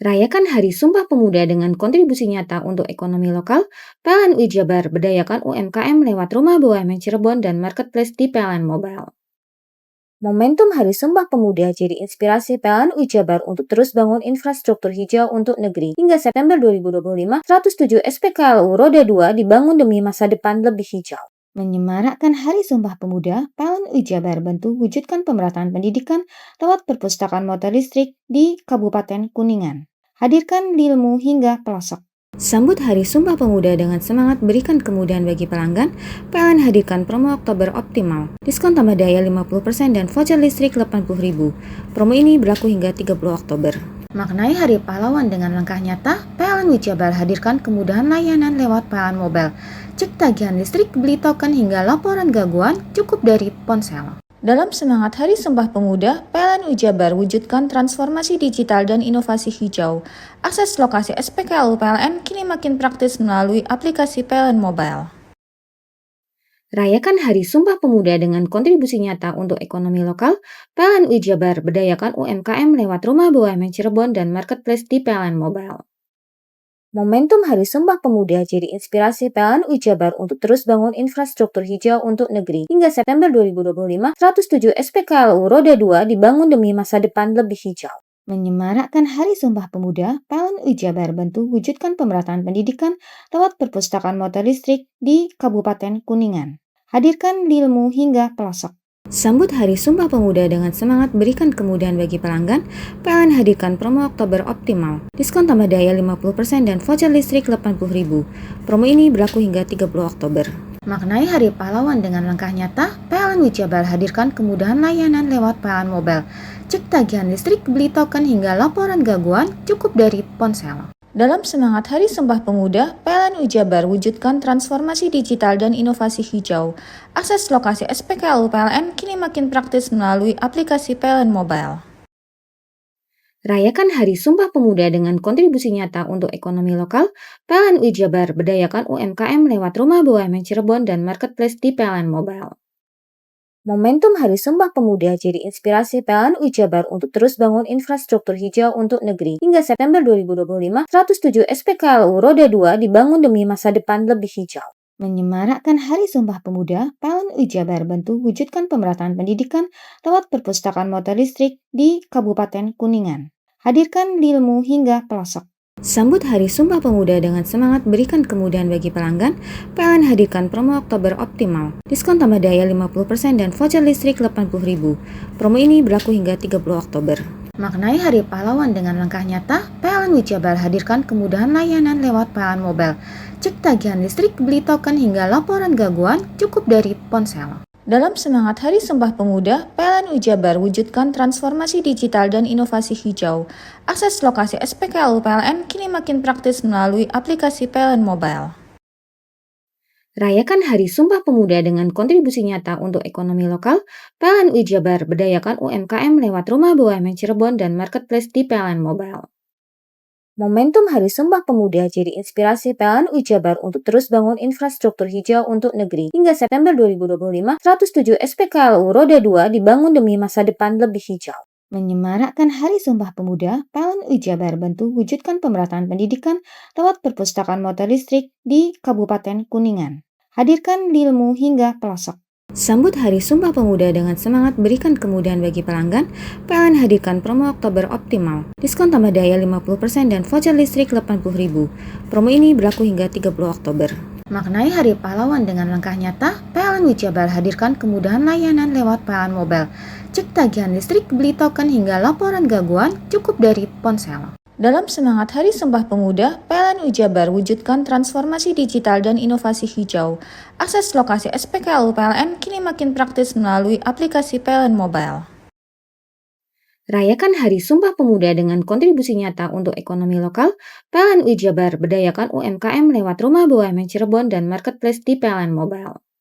Rayakan Hari Sumpah Pemuda dengan kontribusi nyata untuk ekonomi lokal. PLN UI Jabar berdayakan UMKM lewat Rumah BUMN Cirebon dan Marketplace di PLN Mobile. Momentum Hari Sumpah Pemuda jadi inspirasi PLN UI Jabar untuk terus bangun infrastruktur hijau untuk negeri. Hingga September 2025, 107 SPKLU Roda 2 dibangun demi masa depan lebih hijau. Menyemarakkan Hari Sumpah Pemuda, PLN UI Jabar bantu wujudkan pemerataan pendidikan lewat perpustakaan motor listrik di Kabupaten Kuningan. Hadirkan ilmu hingga pelosok. Sambut Hari Sumpah Pemuda dengan semangat berikan kemudahan bagi pelanggan, PLN hadirkan promo Oktober Optimal. Diskon tambah daya 50% dan voucher listrik 80.000. Promo ini berlaku hingga 30 Oktober. Maknai Hari Pahlawan dengan langkah nyata, PLN UI Jabar hadirkan kemudahan layanan lewat PLN Mobile. Cek tagihan listrik, beli token hingga laporan gangguan cukup dari ponsel. Dalam semangat Hari Sumpah Pemuda, PLN UI Jabar wujudkan transformasi digital dan inovasi hijau. Akses lokasi SPKLU PLN kini makin praktis melalui aplikasi PLN Mobile. Rayakan Hari Sumpah Pemuda dengan kontribusi nyata untuk ekonomi lokal, PLN UI Jabar berdayakan UMKM lewat Rumah BUMN Cirebon dan Marketplace di PLN Mobile. Momentum Hari Sumpah Pemuda jadi inspirasi PLN UI Jabar untuk terus bangun infrastruktur hijau untuk negeri. Hingga September 2025, 107 SPKLU Roda 2 dibangun demi masa depan lebih hijau. Menyemarakkan Hari Sumpah Pemuda, PLN UI Jabar bantu wujudkan pemerataan pendidikan lewat perpustakaan motor listrik di Kabupaten Kuningan. Hadirkan ilmu hingga pelosok. Sambut Hari Sumpah Pemuda dengan semangat berikan kemudahan bagi pelanggan, PLN hadirkan promo Oktober Optimal. Diskon tambah daya 50% dan voucher listrik 80.000. Promo ini berlaku hingga 30 Oktober. Maknai Hari Pahlawan dengan langkah nyata, PLN UI Jabar hadirkan kemudahan layanan lewat PLN Mobile. Cek tagihan listrik, beli token hingga laporan gangguan cukup dari ponsel. Dalam semangat Hari Sumpah Pemuda, PLN UI Jabar wujudkan transformasi digital dan inovasi hijau. Akses lokasi SPKLU PLN kini makin praktis melalui aplikasi PLN Mobile. Rayakan Hari Sumpah Pemuda dengan kontribusi nyata untuk ekonomi lokal, PLN UI Jabar berdayakan UMKM lewat Rumah BUMN Cirebon dan Marketplace di PLN Mobile. Momentum Hari Sumpah Pemuda jadi inspirasi PLN UI Jabar untuk terus bangun infrastruktur hijau untuk negeri. Hingga September 2025, 107 SPKLU Roda 2 dibangun demi masa depan lebih hijau. Menyemarakkan Hari Sumpah Pemuda, PLN UI Jabar bantu wujudkan pemerataan pendidikan lewat perpustakaan motor listrik di Kabupaten Kuningan. Hadirkan ilmu hingga pelosok. Sambut Hari Sumpah Pemuda dengan semangat berikan kemudahan bagi pelanggan, PLN hadirkan promo Oktober Optimal. Diskon tambah daya 50% dan voucher listrik 80.000. Promo ini berlaku hingga 30 Oktober. Maknai Hari Pahlawan dengan langkah nyata, PLN UI Jabar hadirkan kemudahan layanan lewat PLN Mobile. Cek tagihan listrik, beli token hingga laporan gangguan cukup dari ponsel. Dalam semangat Hari Sumpah Pemuda, PLN UI Jabar wujudkan transformasi digital dan inovasi hijau. Akses lokasi SPKLU PLN kini makin praktis melalui aplikasi PLN Mobile. Rayakan Hari Sumpah Pemuda dengan kontribusi nyata untuk ekonomi lokal, PLN UI Jabar berdayakan UMKM lewat Rumah BUMN Cirebon dan Marketplace di PLN Mobile. Momentum Hari Sumpah Pemuda jadi inspirasi PLN UI Jabar untuk terus bangun infrastruktur hijau untuk negeri. Hingga September 2025, 107 SPKLU Roda 2 dibangun demi masa depan lebih hijau. Menyemarakkan Hari Sumpah Pemuda, PLN UI Jabar bantu wujudkan pemerataan pendidikan lewat perpustakaan motor listrik di Kabupaten Kuningan. Hadirkan ilmu hingga pelosok. Sambut Hari Sumpah Pemuda dengan semangat berikan kemudahan bagi pelanggan, PLN hadirkan promo Oktober Optimal. Diskon tambah daya 50% dan voucher listrik 80.000. Promo ini berlaku hingga 30 Oktober. Maknai Hari Pahlawan dengan langkah nyata, PLN UI Jabar hadirkan kemudahan layanan lewat PLN Mobile. Cek tagihan listrik, beli token hingga laporan gangguan cukup dari ponsel. Dalam semangat Hari Sumpah Pemuda, PLN UI Jabar wujudkan transformasi digital dan inovasi hijau. Akses lokasi SPKLU PLN kini makin praktis melalui aplikasi PLN Mobile. Rayakan Hari Sumpah Pemuda dengan kontribusi nyata untuk ekonomi lokal, PLN UI Jabar berdayakan UMKM lewat Rumah BUMN Cirebon dan Marketplace di PLN Mobile.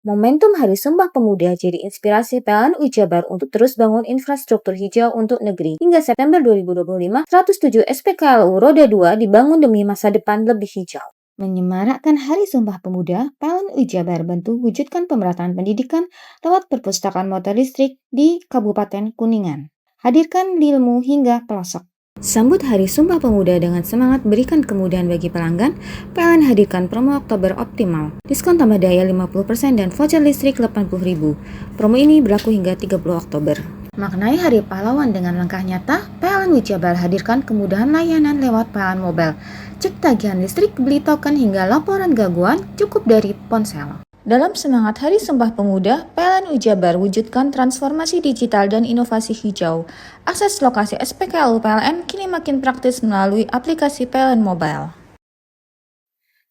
Momentum Hari Sumpah Pemuda jadi inspirasi PLN UI Jabar untuk terus bangun infrastruktur hijau untuk negeri. Hingga September 2025, 107 SPKLU Roda 2 dibangun demi masa depan lebih hijau. Menyemarakkan Hari Sumpah Pemuda, PLN UI Jabar bantu wujudkan pemerataan pendidikan lewat perpustakaan motor listrik di Kabupaten Kuningan. Hadirkan ilmu hingga pelosok. Sambut Hari Sumpah Pemuda dengan semangat berikan kemudahan bagi pelanggan, PLN hadirkan promo Oktober Optimal. Diskon tambah daya 50% dan voucher listrik 80.000. Promo ini berlaku hingga 30 Oktober. Maknai Hari Pahlawan dengan langkah nyata, PLN Wijabar hadirkan kemudahan layanan lewat PLN Mobile. Cek tagihan listrik, beli token hingga laporan gangguan cukup dari ponsel. Dalam semangat Hari Sumpah Pemuda, PLN Wijabar wujudkan transformasi digital dan inovasi hijau. Akses lokasi SPKLU PLN kini makin praktis melalui aplikasi PLN Mobile.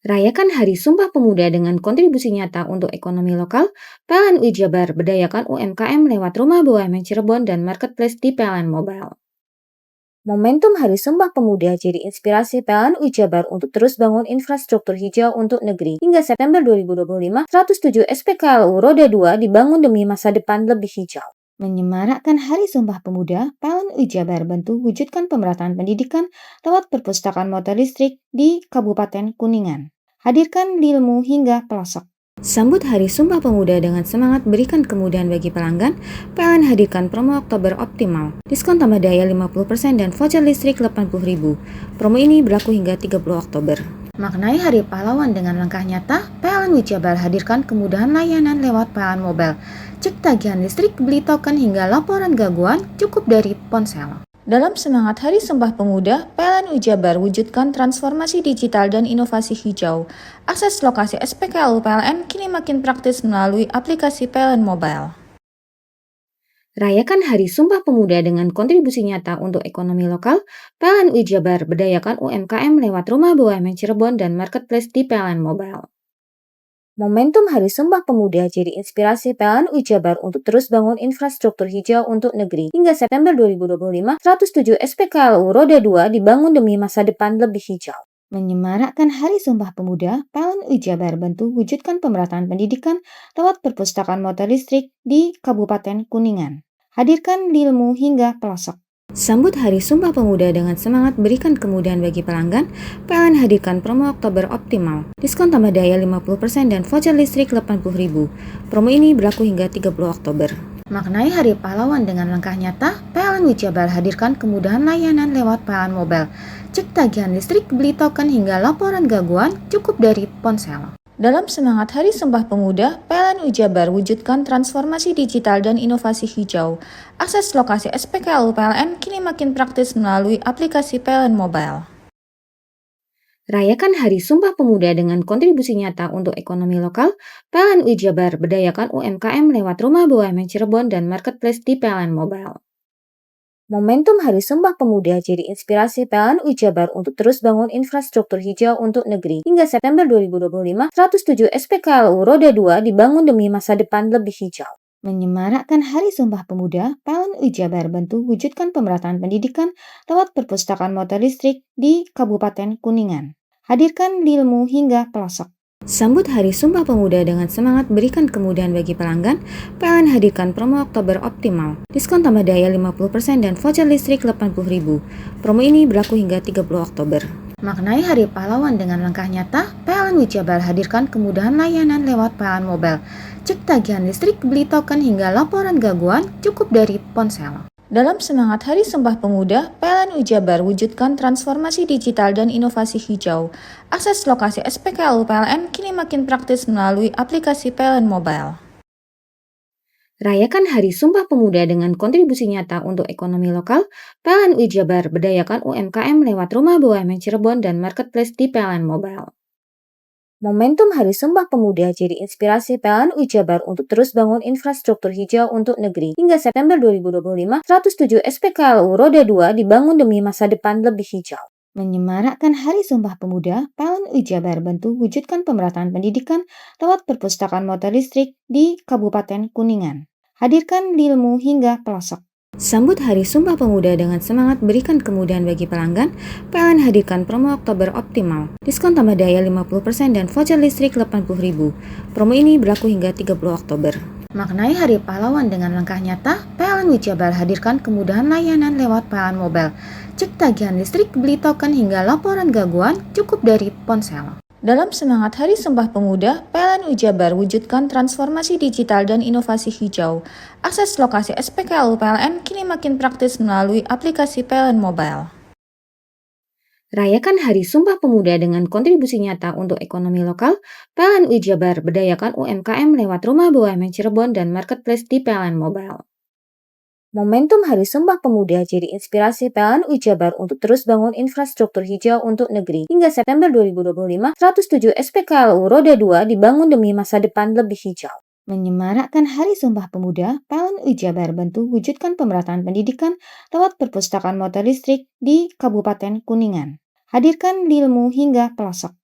Rayakan Hari Sumpah Pemuda dengan kontribusi nyata untuk ekonomi lokal. PLN Wijabar berdayakan UMKM lewat Rumah BUMN Cirebon dan Marketplace di PLN Mobile. Momentum Hari Sumpah Pemuda jadi inspirasi PLN Wijabar untuk terus bangun infrastruktur hijau untuk negeri. Hingga September 2025, 107 SPKLU Roda 2 dibangun demi masa depan lebih hijau. Menyemarakkan Hari Sumpah Pemuda, PLN Wijabar bantu wujudkan pemerataan pendidikan lewat perpustakaan motor listrik di Kabupaten Kuningan. Hadirkan ilmu hingga pelosok. Sambut Hari Sumpah Pemuda dengan semangat berikan kemudahan bagi pelanggan, PLN hadirkan promo Oktober Optimal. Diskon tambah daya 50% dan voucher listrik 80.000. Promo ini berlaku hingga 30 Oktober. Maknai Hari Pahlawan dengan langkah nyata, PLN Wijabar hadirkan kemudahan layanan lewat PLN Mobile. Cek tagihan listrik, beli token hingga laporan gangguan cukup dari ponsel. Dalam semangat Hari Sumpah Pemuda, PLN Wijabar wujudkan transformasi digital dan inovasi hijau. Akses lokasi SPKLU PLN kini makin praktis melalui aplikasi PLN Mobile. Rayakan Hari Sumpah Pemuda dengan kontribusi nyata untuk ekonomi lokal. PLN Wijabar berdayakan UMKM lewat Rumah BUMN Cirebon dan Marketplace di PLN Mobile. Momentum Hari Sumpah Pemuda jadi inspirasi PLN Wijabar untuk terus bangun infrastruktur hijau untuk negeri. Hingga September 2025, 107 SPKLU Roda 2 dibangun demi masa depan lebih hijau. Menyemarakkan Hari Sumpah Pemuda, PLN Wijabar bantu wujudkan pemerataan pendidikan lewat perpustakaan motor listrik di Kabupaten Kuningan. Hadirkan ilmu hingga pelosok. Sambut Hari Sumpah Pemuda dengan semangat berikan kemudahan bagi pelanggan, PLN hadirkan promo Oktober Optimal. Diskon tambah daya 50% dan voucher listrik 80.000. Promo ini berlaku hingga 30 Oktober. Maknai Hari Pahlawan dengan langkah nyata, PLN Wijabar hadirkan kemudahan layanan lewat PLN Mobile. Cek tagihan listrik, beli token hingga laporan gangguan cukup dari ponsel. Dalam semangat Hari Sumpah Pemuda, PLN Wijabar wujudkan transformasi digital dan inovasi hijau. Akses lokasi SPKLU PLN kini makin praktis melalui aplikasi PLN Mobile. Rayakan Hari Sumpah Pemuda dengan kontribusi nyata untuk ekonomi lokal. PLN Wijabar berdayakan UMKM lewat Rumah BUMN Cirebon dan Marketplace di PLN Mobile. Momentum Hari Sumpah Pemuda jadi inspirasi PLN Wijabar untuk terus bangun infrastruktur hijau untuk negeri. Hingga September 2025, 107 SPKLU Roda 2 dibangun demi masa depan lebih hijau. Menyemarakkan Hari Sumpah Pemuda, PLN Wijabar bantu wujudkan pemerataan pendidikan lewat perpustakaan motor listrik di Kabupaten Kuningan. Hadirkan ilmu hingga pelosok. Sambut Hari Sumpah Pemuda dengan semangat berikan kemudahan bagi pelanggan, PLN hadirkan promo Oktober Optimal. Diskon tambah daya 50% dan voucher listrik 80.000. Promo ini berlaku hingga 30 Oktober. Maknai Hari Pahlawan dengan langkah nyata, PLN Wijabar hadirkan kemudahan layanan lewat PLN Mobile. Cek tagihan listrik, beli token hingga laporan gangguan cukup dari ponsel. Dalam semangat Hari Sumpah Pemuda, PLN Wijabar wujudkan transformasi digital dan inovasi hijau. Akses lokasi SPKLU PLN kini makin praktis melalui aplikasi PLN Mobile. Rayakan Hari Sumpah Pemuda dengan kontribusi nyata untuk ekonomi lokal. PLN Wijabar berdayakan UMKM lewat Rumah BUMN Cirebon dan Marketplace di PLN Mobile. Momentum Hari Sumpah Pemuda jadi inspirasi PLN Wijabar untuk terus bangun infrastruktur hijau untuk negeri. Hingga September 2025, 107 SPKLU Roda 2 dibangun demi masa depan lebih hijau. Menyemarakkan Hari Sumpah Pemuda, PLN Wijabar bantu wujudkan pemerataan pendidikan lewat perpustakaan motor listrik di Kabupaten Kuningan. Hadirkan ilmu hingga pelosok. Sambut Hari Sumpah Pemuda dengan semangat berikan kemudahan bagi pelanggan, PLN hadirkan promo Oktober Optimal. Diskon tambah daya 50% dan voucher listrik 80.000. Promo ini berlaku hingga 30 Oktober. Maknai Hari Pahlawan dengan langkah nyata, PLN Wijabar hadirkan kemudahan layanan lewat PLN Mobile. Cek tagihan listrik, beli token hingga laporan gangguan cukup dari ponsel. Dalam semangat Hari Sumpah Pemuda, PLN Wijabar wujudkan transformasi digital dan inovasi hijau. Akses lokasi SPKLU PLN kini makin praktis melalui aplikasi PLN Mobile. Rayakan Hari Sumpah Pemuda dengan kontribusi nyata untuk ekonomi lokal. PLN UI Jabar berdayakan UMKM lewat Rumah BUMN Cirebon dan Marketplace di PLN Mobile. Momentum Hari Sumpah Pemuda jadi inspirasi PLN UI Jabar untuk terus bangun infrastruktur hijau untuk negeri. Hingga September 2025, 107 SPKLU Roda 2 dibangun demi masa depan lebih hijau. Menyemarakkan Hari Sumpah Pemuda, PLN UI Jabar bantu wujudkan pemerataan pendidikan lewat perpustakaan motor listrik di Kabupaten Kuningan. Hadirkan ilmu hingga pelosok.